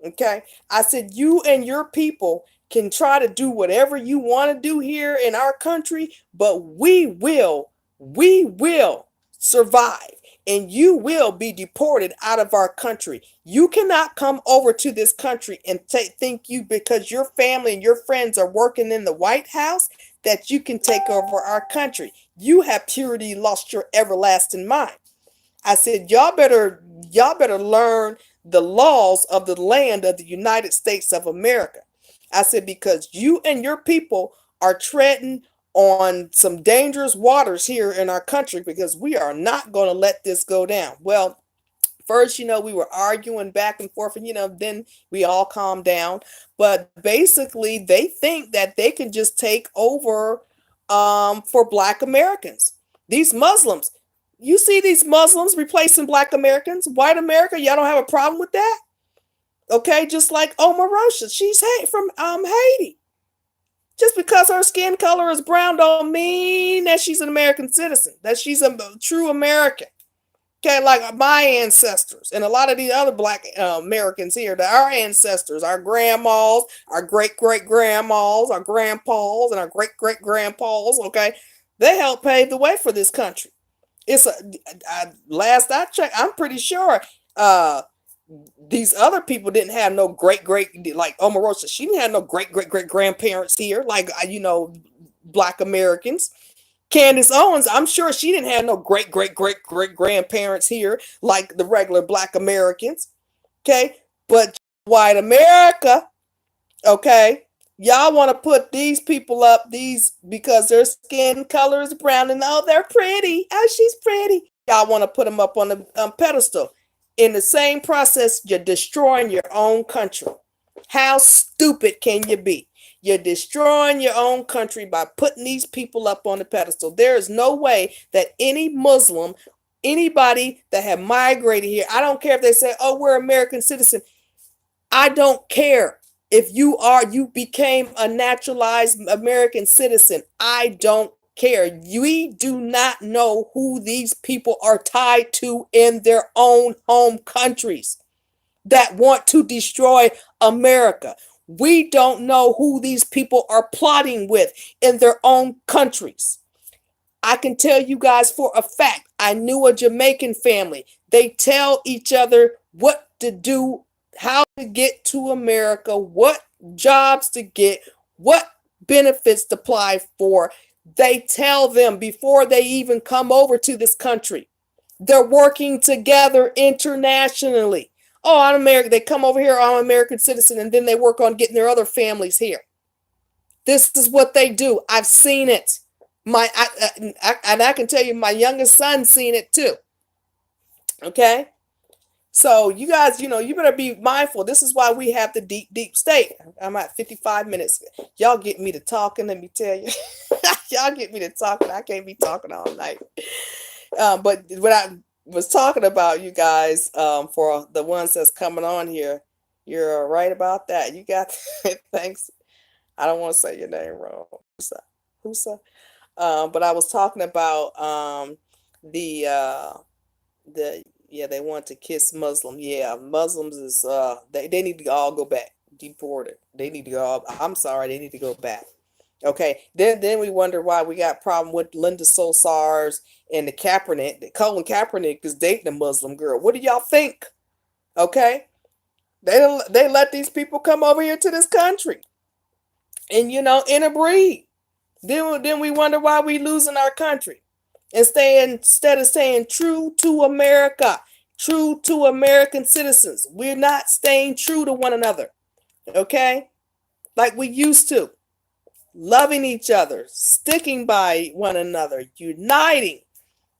A: Okay. I said, you and your people can try to do whatever you want to do here in our country, but we will survive and you will be deported out of our country. You cannot come over to this country and think you, because your family and your friends are working in the White House, that you can take over our country. You have purity lost your everlasting mind. I said, y'all better learn the laws of the land of the United States of America. I said, because you and your people are treading on some dangerous waters here in our country because we are not going to let this go down. Well, first, we were arguing back and forth, and then we all calmed down. But basically, they think that they can just take over for Black Americans. These Muslims, you see these Muslims replacing Black Americans, white America. Y'all don't have a problem with that, okay? Just like Omarosa, she's from Haiti. Just because her skin color is brown don't mean that she's an American citizen, that she's a true American. Okay, like my ancestors and a lot of these other black Americans here, that our ancestors, our grandmas, our great great grandmas, our grandpas, and our great great grandpas, okay, they helped pave the way for this country. Last I checked, I'm pretty sure uh, these other people didn't have no great great, like Omarosa. She didn't have no great great great grandparents here, like Black Americans. Candace Owens, I'm sure she didn't have no great great great great grandparents here like the regular Black Americans. Okay, but white America, okay, y'all want to put these people up these because their skin color is brown and oh they're pretty, oh she's pretty. Y'all want to put them up on the pedestal. In the same process, you're destroying your own country. How stupid can you be? You're destroying your own country by putting these people up on the pedestal. There is no way that any Muslim, anybody that have migrated here, I don't care if they say, oh, we're American citizen. I don't care if you became a naturalized American citizen. I don't care. We do not know who these people are tied to in their own home countries that want to destroy America. We don't know who these people are plotting with in their own countries. I can tell you guys for a fact, I knew a Jamaican family. They tell each other what to do, how to get to America, what jobs to get, what benefits to apply for. They tell them before they even come over to this country. They're working together internationally. Oh, I'm American. They come over here, I'm an American citizen, and then they work on getting their other families here. This is what they do. I've seen it. And I can tell you, my youngest son's seen it too. Okay, so you guys, you better be mindful. This is why we have the deep state. I'm at 55 minutes. Y'all get me to talking. Let me tell you, y'all get me to talking. I can't be talking all night. But what I was talking about, you guys, for the ones that's coming on here, you're right about that. You got thanks. I don't want to say your name wrong. Husa. But I was talking about the the yeah, they want to kiss Muslim. Yeah, Muslims is they need to all go back, deported. They need to go. I'm sorry, they need to go back. Okay, then we wonder why we got problem with Linda Solsars and the Kaepernick. That Colin Kaepernick is dating a Muslim girl. What do y'all think? Okay, they let these people come over here to this country and interbreed. Then we wonder why we losing our country and staying instead of staying true to America, true to American citizens. We're not staying true to one another. Okay, like we used to. Loving each other, sticking by one another, uniting.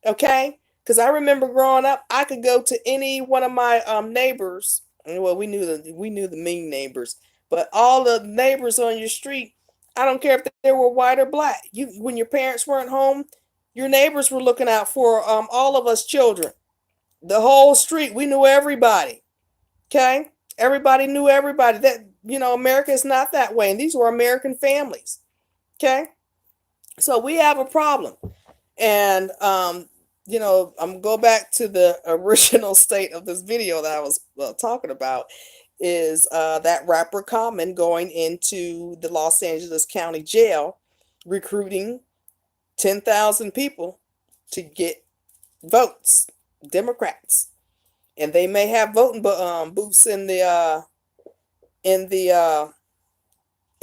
A: Okay, because I remember growing up, I could go to any one of my neighbors. Well, we knew the mean neighbors, but all the neighbors on your street. I don't care if they were white or black. When your parents weren't home, your neighbors were looking out for all of us children. The whole street, we knew everybody. Okay, everybody knew everybody. That America is not that way, and these were American families. Okay, so we have a problem. And I'm go back to the original state of this video that I was talking about is that rapper Common going into the Los Angeles County Jail, recruiting 10,000 people to get votes, Democrats, and they may have voting booths in the uh, in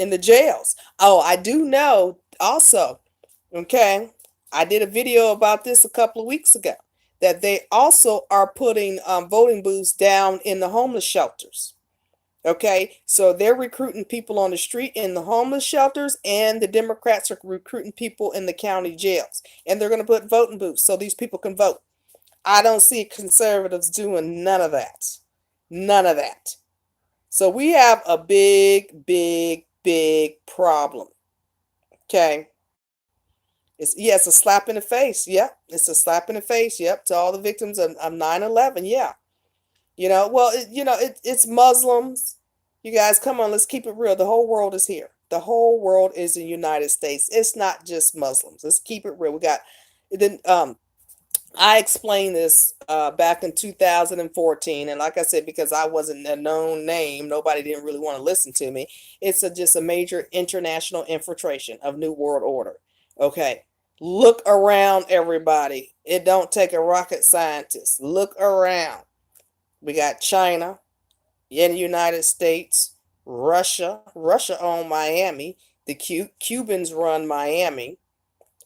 A: the jails. Oh, I do know also. Okay, I did a video about this a couple of weeks ago that they also are putting voting booths down in the homeless shelters. Okay, so they're recruiting people on the street in the homeless shelters, and the Democrats are recruiting people in the county jails, and they're going to put voting booths so these people can vote. I don't see conservatives doing none of that. None of that. So we have a big, big, big problem. Okay. It's a slap in the face. Yep. It's a slap in the face. Yep. To all the victims of 9/11. Yeah. Well, it's Muslims. You guys, come on, let's keep it real. The whole world is here. The whole world is in the United States. It's not just Muslims. Let's keep it real. We got then I explained this back in 2014, and like I said, because I wasn't a known name, nobody didn't really want to listen to me. It's just a major international infiltration of New World Order. Okay, look around, everybody. It don't take a rocket scientist. Look around. We got China in the United States, Russia. Russia owned Miami. The Cubans run Miami.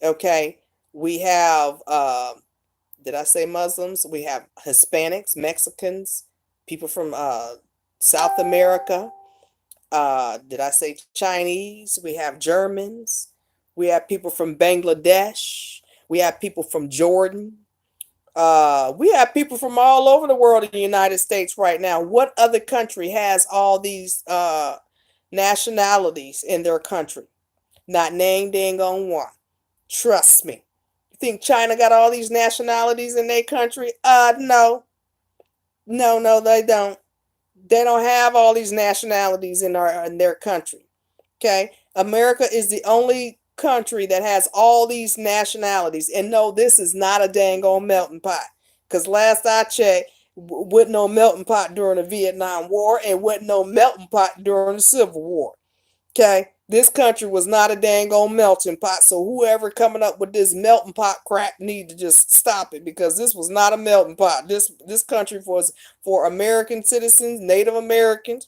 A: Okay, we have. Did I say Muslims? We have Hispanics, Mexicans, people from South America. Did I say Chinese? We have Germans. We have people from Bangladesh. We have people from Jordan. We have people from all over the world in the United States right now. What other country has all these nationalities in their country? Not named dang on one. Trust me. You think China got all these nationalities in their country? No. No, no, they don't. They don't have all these nationalities in their country. Okay? America is the only country that has all these nationalities. And no, this is not a dang old melting pot. Because last I checked, wasn't no melting pot during the Vietnam War and wasn't no melting pot during the Civil War. Okay, this country was not a dang old melting pot. So whoever coming up with this melting pot crap need to just stop it, because this was not a melting pot. This country was for American citizens, Native Americans.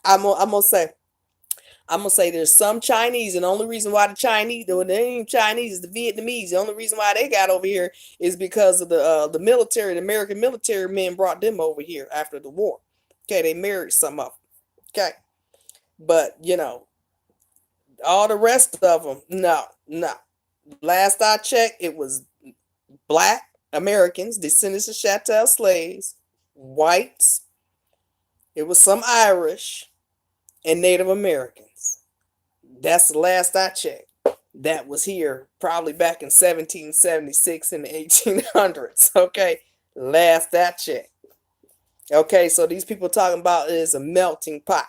A: I'm gonna, I'm gonna say I'm gonna say there's some Chinese, and the only reason why the Chinese, though they ain't Chinese, is the Vietnamese. The only reason why they got over here is because of the military. The American military men brought them over here after the war. Okay, they married some of them. Okay, but all the rest of them, no, no. Last I checked, it was black Americans, descendants of chattel slaves, whites. It was some Irish and Native Americans. That's the last I checked. That was here probably back in 1776 in the 1800s. Okay, last I checked. Okay, so these people talking about is a melting pot.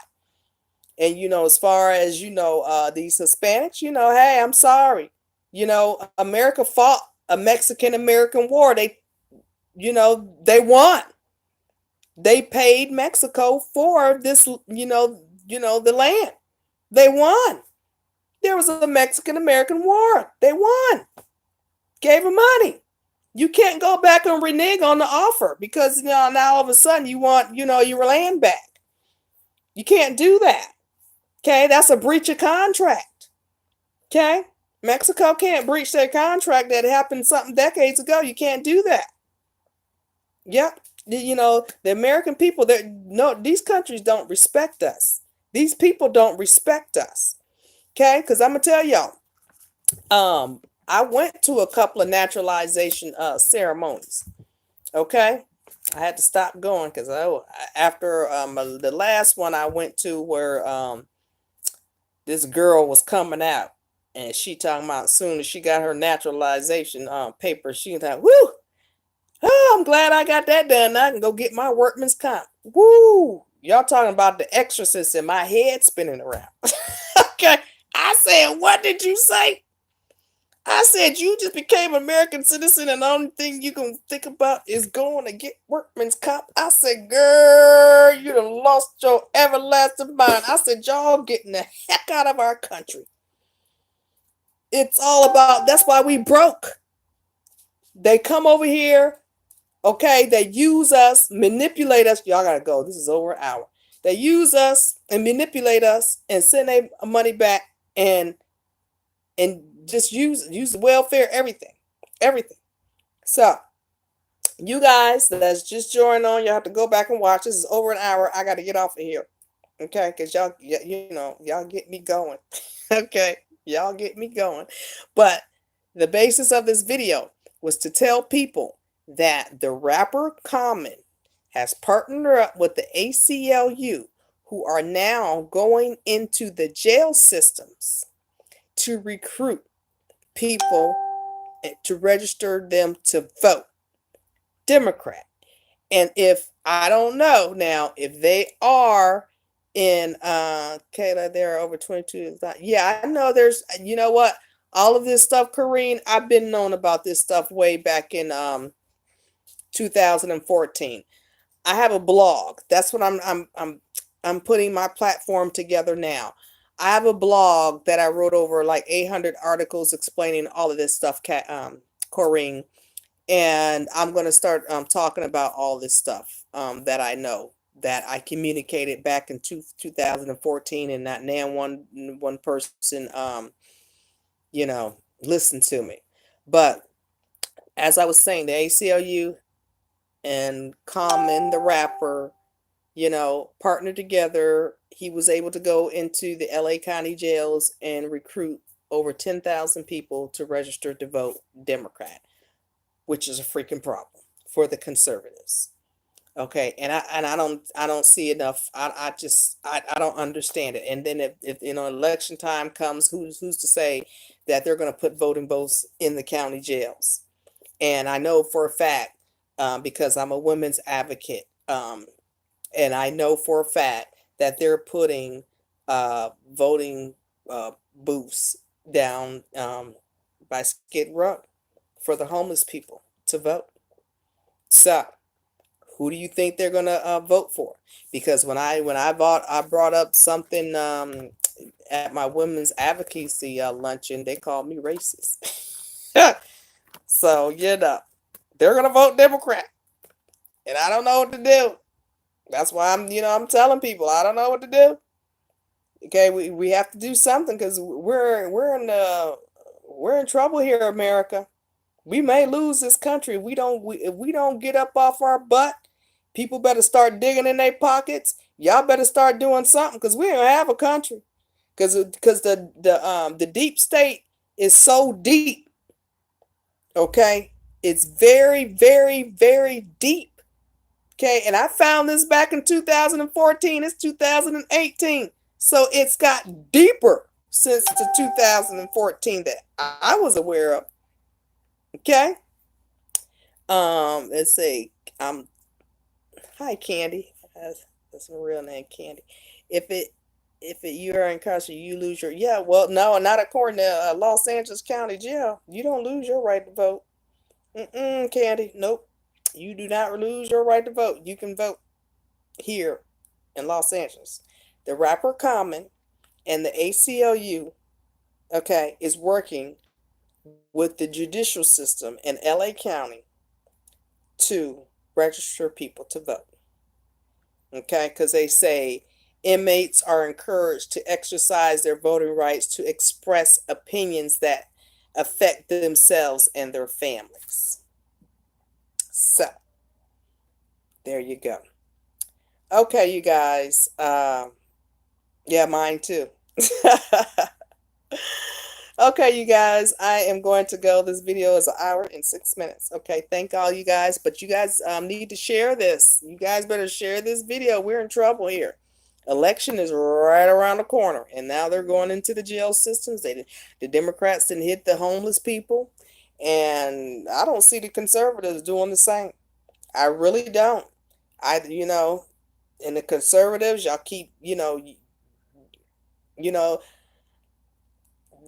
A: And as far as these Hispanics, hey, I'm sorry. America fought a Mexican American war. They won. They paid Mexico for this, the land. They won. There was a Mexican American war. They won. Gave them money. You can't go back and renege on the offer because now all of a sudden you want, your land back. You can't do that. Okay, that's a breach of contract. Okay, Mexico can't breach their contract that happened something decades ago. You can't do that. Yep. The American people, no, these countries don't respect us. These people don't respect us. Okay, because I'm gonna tell y'all, I went to a couple of naturalization ceremonies. Okay, I had to stop going because after the last one I went to where this girl was coming out and she talking about as soon as she got her naturalization paper, she was like, "Woo! Oh, I'm glad I got that done. Now I can go get my workman's comp." Woo! Y'all talking about the exorcist in my head spinning around. Okay, I said, "What did you say?" I said, "You just became an American citizen and the only thing you can think about is going to get workman's comp." I said, "Girl, you done lost your everlasting mind." I said, "Y'all getting the heck out of our country." It's all about, that's why we broke. They come over here, okay? They use us, manipulate us. Y'all gotta go. This is over an hour. They use us and manipulate us and send their money back and just use the welfare, everything. So you guys that's just joined on, you have to go back and watch. This is over an hour. I got to get off of here, okay? Because y'all get me going. Okay, y'all get me going. But the basis of this video was to tell people that the rapper Common has partnered up with the ACLU, who are now going into the jail systems to recruit people to register them to vote Democrat. And if I don't know now, if they are in Kayla, there are over 22. Yeah, I know there's, you know what? All of this stuff, Kareen, I've been known about this stuff way back in 2014. I have a blog. That's what I'm putting my platform together now. I have a blog that I wrote over like 800 articles explaining all of this stuff, Corrine, and I'm going to start talking about all this stuff that I know that I communicated back in 2014, and not now one person listened to me. But as I was saying, the ACLU and Common the rapper, partnered together. He was able to go into the LA County jails and recruit over 10,000 people to register to vote Democrat, which is a freaking problem for the conservatives. Okay, and I don't see enough. I don't understand it. And then if election time comes, who's to say that they're going to put voting votes in the county jails? And I know for a fact, because I'm a women's advocate, and I know for a fact that they're putting voting booths down by Skid Row for the homeless people to vote. So, who do you think they're gonna vote for? Because I brought up something at my women's advocacy luncheon, they called me racist. So they're gonna vote Democrat, and I don't know what to do. That's why I'm telling people I don't know what to do. Okay, we have to do something because we're in trouble here, America. We may lose this country if we don't get up off our butt. People better start digging in their pockets. Y'all better start doing something because we don't have a country. Because the deep state is so deep. Okay, it's very very very deep. Okay, and I found this back in 2014. It's 2018, so it's got deeper since the 2014 that I was aware of. Okay. Let's see. Um, Hi, Candy. That's my real name, Candy. If it if it you are incarcerated, you lose your yeah. Well, no, not according to Los Angeles County Jail. You don't lose your right to vote. Candy. Nope. You do not lose your right to vote. You can vote here in Los Angeles. The Rapper Common and the ACLU, okay, is working with the judicial system in LA County to register people to vote. Okay, because they say inmates are encouraged to exercise their voting rights to express opinions that affect themselves and their families. So, there you go. Okay, you guys. Yeah, mine too. Okay, you guys, I am going to go. This video is an hour and 6 minutes. Okay, thank all you guys. But you guys need to share this. You guys better share this video. We're in trouble here. Election is right around the corner, and now they're going into the jail systems. The Democrats didn't hit the homeless people, and I don't see the conservatives doing the same. I really don't. And the conservatives, y'all keep, you know,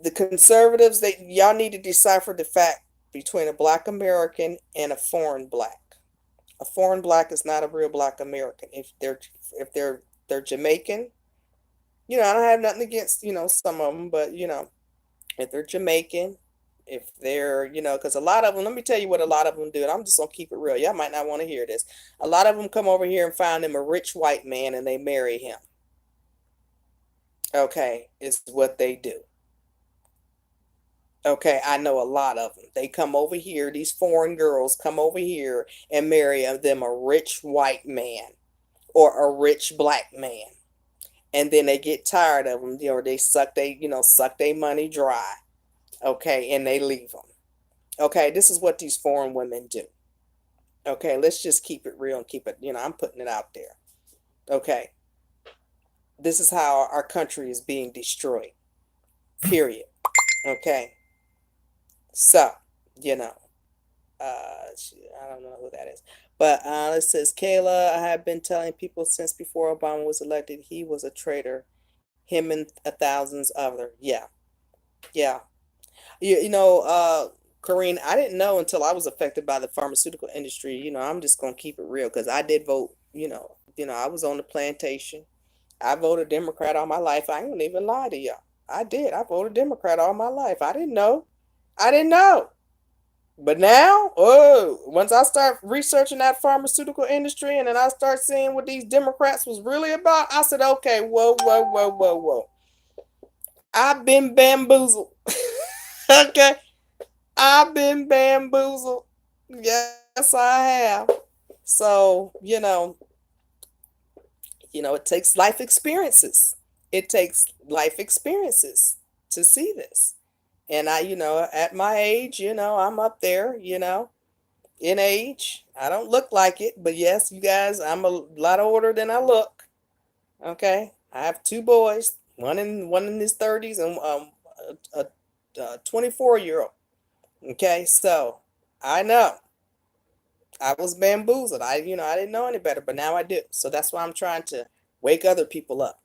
A: the conservatives, they y'all need to decipher the fact between a black American and a foreign black. A foreign black is not a real black American. If they're Jamaican, I don't have nothing against, some of them, but if they're Jamaican, if they're, because a lot of them, let me tell you what a lot of them do, and I'm just gonna keep it real. Y'all might not want to hear this. A lot of them come over here and find them a rich white man and they marry him. Okay, is what they do. Okay, I know a lot of them. They come over here, these foreign girls come over here and marry them a rich white man or a rich black man. And then they get tired of them, they suck they money dry. Okay, and they leave them. Okay, this is what these foreign women do. Okay, let's just keep it real and keep it, I'm putting it out there. Okay, this is how our country is being destroyed. Period. Okay, so, you know. I don't know who that is. But it says, Kayla, I have been telling people since before Obama was elected, he was a traitor. Him and thousands other. Yeah. Yeah. Corrine, I didn't know until I was affected by the pharmaceutical industry. I'm just gonna keep it real because I did vote, I was on the plantation. I voted Democrat all my life. I ain't even lie to y'all. I did. I voted Democrat all my life. I didn't know. I didn't know. But now, once I start researching that pharmaceutical industry and then I start seeing what these Democrats was really about, I said, okay, whoa, whoa, whoa, whoa, whoa. I've been bamboozled. Okay. I've been bamboozled. Yes, I have. So, it takes life experiences. It takes life experiences to see this. And at my age, I'm up there, in age. I don't look like it, but yes, you guys, I'm a lot older than I look. Okay, I have two boys, one in his 30s and a 24-year-old. Okay, so I know I was bamboozled. I didn't know any better, but now I do. So that's why I'm trying to wake other people up.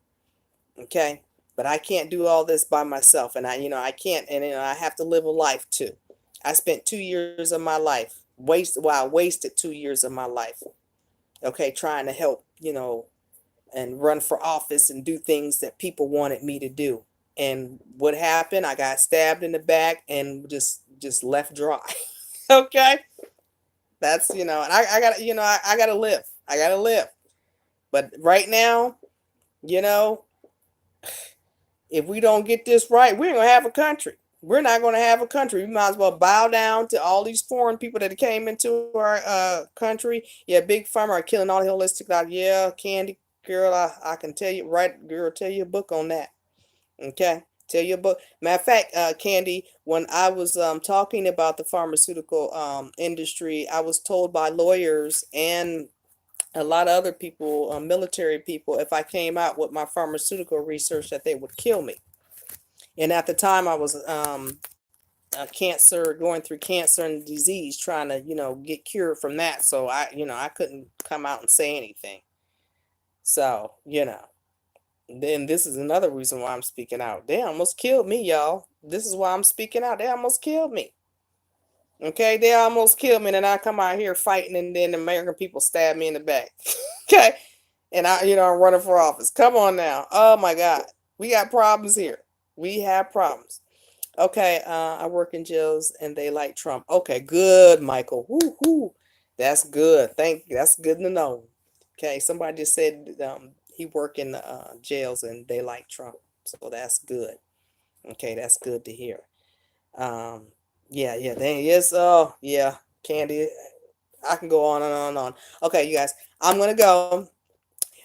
A: Okay, but I can't do all this by myself, and I can't, and I have to live a life too. I spent 2 years of my life I wasted 2 years of my life, okay, trying to help, and run for office and do things that people wanted me to do. And what happened? I got stabbed in the back and just left dry. Okay, that's and I gotta I gotta live. I gotta live. But right now, you know, if we don't get this right, we ain't gonna have a country. We're not gonna have a country. We might as well bow down to all these foreign people that came into our country. Yeah, big pharma are killing all the holistic doctors. Yeah, Candy girl, I can tell you right, girl, tell you a book on that. Okay, tell you a book. Matter of fact, Candy, when I was talking about the pharmaceutical industry, I was told by lawyers and a lot of other people, military people, if I came out with my pharmaceutical research, that they would kill me. And at the time, I was going through cancer and disease, trying to, get cured from that. So I couldn't come out and say anything. So, then this is another reason why I'm speaking out. They almost killed me, y'all. This is why I'm speaking out. They almost killed me. Okay, they almost killed me, and then I come out here fighting, and then the American people stab me in the back. Okay, and I'm running for office. Come on now. Oh my God, we got problems here. We have problems. Okay, I work in jails, and they like Trump. Okay, good, Michael. Woo hoo, that's good. Thank you. That's good to know. Okay, somebody just said he work in the jails, and they like Trump, so that's good. Okay, that's good to hear. Um, yeah, yeah, dang, yes, oh, yeah, Candy, I can go on and on and on. Okay, you guys, I'm gonna go.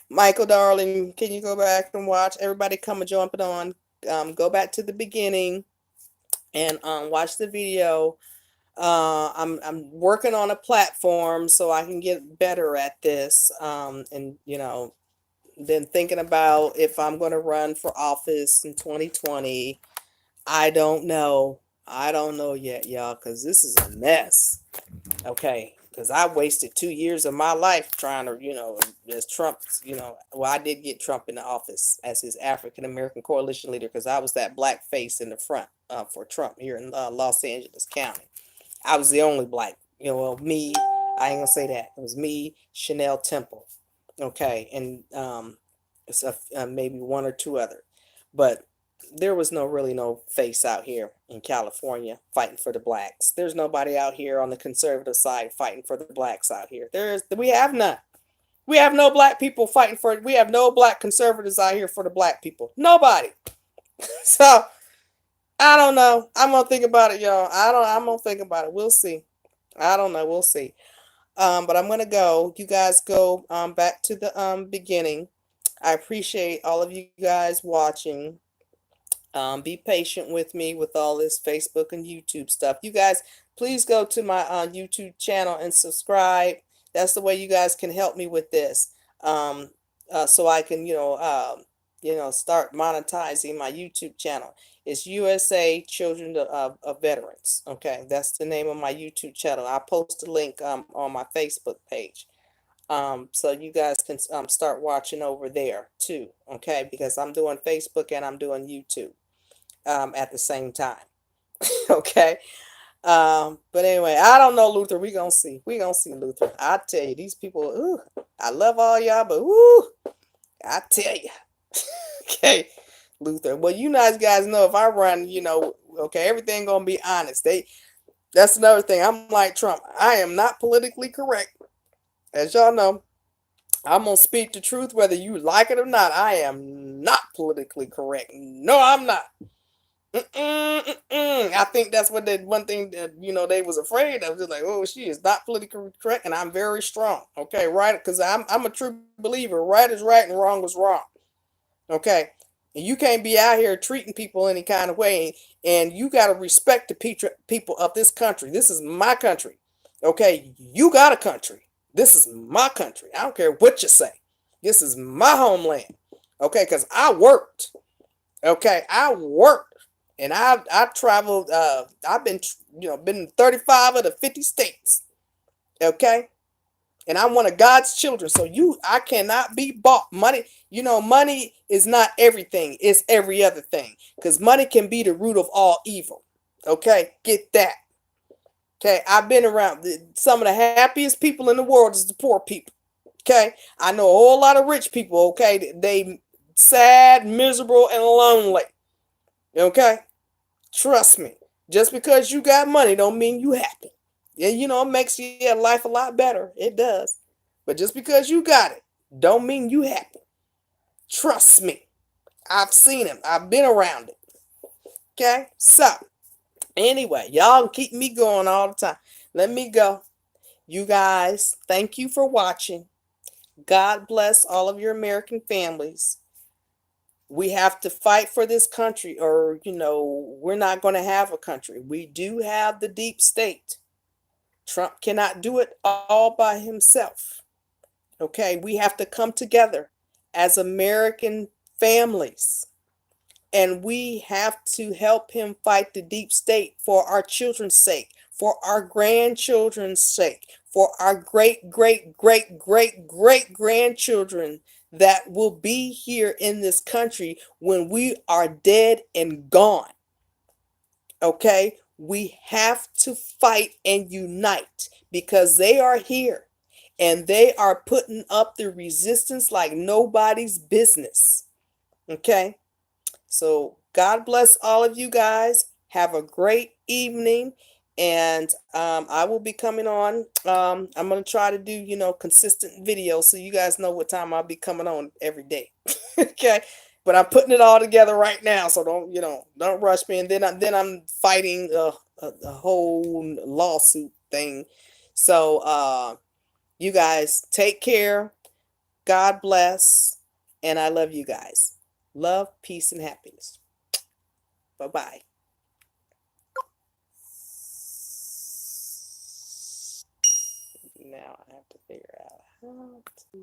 A: Michael, darling, can you go back and watch? Everybody come and jump it on. Go back to the beginning and watch the video. I'm working on a platform so I can get better at this. And then thinking about if I'm going to run for office in 2020. I don't know. I don't know yet, y'all, because this is a mess. Okay. Because I wasted 2 years of my life trying to, as Trump's, well, I did get Trump in the office as his African American coalition leader because I was that black face in the front for Trump here in Los Angeles County. I was the only black, well, me, I ain't gonna say that. It was me, Chanel Temple. Okay. And it's maybe one or two other. But there was no face out here in California fighting for the blacks. There's nobody out here on the conservative side fighting for the blacks out here. We have none. We have no black people fighting for it. We have no black conservatives out here for the black people. Nobody. So I don't know. I'm gonna think about it, y'all. I'm gonna think about it. We'll see. I don't know. We'll see. But I'm gonna go. You guys go back to the beginning. I appreciate all of you guys watching. Be patient with me with all this Facebook and YouTube stuff. You guys, please go to my YouTube channel and subscribe. That's the way you guys can help me with this. So I can, start monetizing my YouTube channel. It's USA Children of Veterans. Okay, that's the name of my YouTube channel. I'll post a link on my Facebook page. So you guys can start watching over there too. Okay, because I'm doing Facebook and I'm doing YouTube at the same time. Okay. But anyway, I don't know, Luther. We gonna see. We gonna see, Luther. I tell you, these people. Ooh, I love all y'all, but ooh, I tell you. Okay, Luther. Well, you guys know if I run, okay, everything gonna be honest. That's another thing. I'm like Trump. I am not politically correct, as y'all know. I'm gonna speak the truth whether you like it or not. I am not politically correct. No, I'm not. I think that's what the one thing that they was afraid of. Just like, oh, she is not politically correct, and I'm very strong. Okay, right? Because I'm a true believer. Right is right, and wrong is wrong. Okay, and you can't be out here treating people any kind of way, and you got to respect the people of this country. This is my country. Okay, you got a country. This is my country. I don't care what you say. This is my homeland. Okay, because I worked. Okay, I worked. And I traveled. I've been been in 35 of the 50 states. Okay, and I'm one of God's children. So I cannot be bought. Money, money is not everything. It's every other thing. Because money can be the root of all evil. Okay, get that. Okay, I've been around some of the happiest people in the world is the poor people. Okay, I know a whole lot of rich people. Okay, they sad, miserable, and lonely. Okay, trust me. Just because you got money don't mean you happy. Yeah, it makes your life a lot better. It does. But just because you got it don't mean you happy. Trust me. I've seen it. I've been around it. Okay? So, anyway, y'all keep me going all the time. Let me go. You guys, thank you for watching. God bless all of your American families. We have to fight for this country, or, we're not going to have a country. We do have the deep state. Trump cannot do it all by himself. Okay, we have to come together as American families, and we have to help him fight the deep state for our children's sake, for our grandchildren's sake, for our great, great, great, great, great grandchildren that will be here in this country when we are dead and gone. Okay, we have to fight and unite because they are here and they are putting up the resistance like nobody's business. Okay, so God bless all of you guys. Have a great evening. And I will be coming on. I'm going to try to do, consistent videos so you guys know what time I'll be coming on every day. Okay. But I'm putting it all together right now. So don't rush me. And then I'm fighting a whole lawsuit thing. So you guys take care. God bless. And I love you guys. Love, peace, and happiness. Bye-bye. Now I have to figure out how to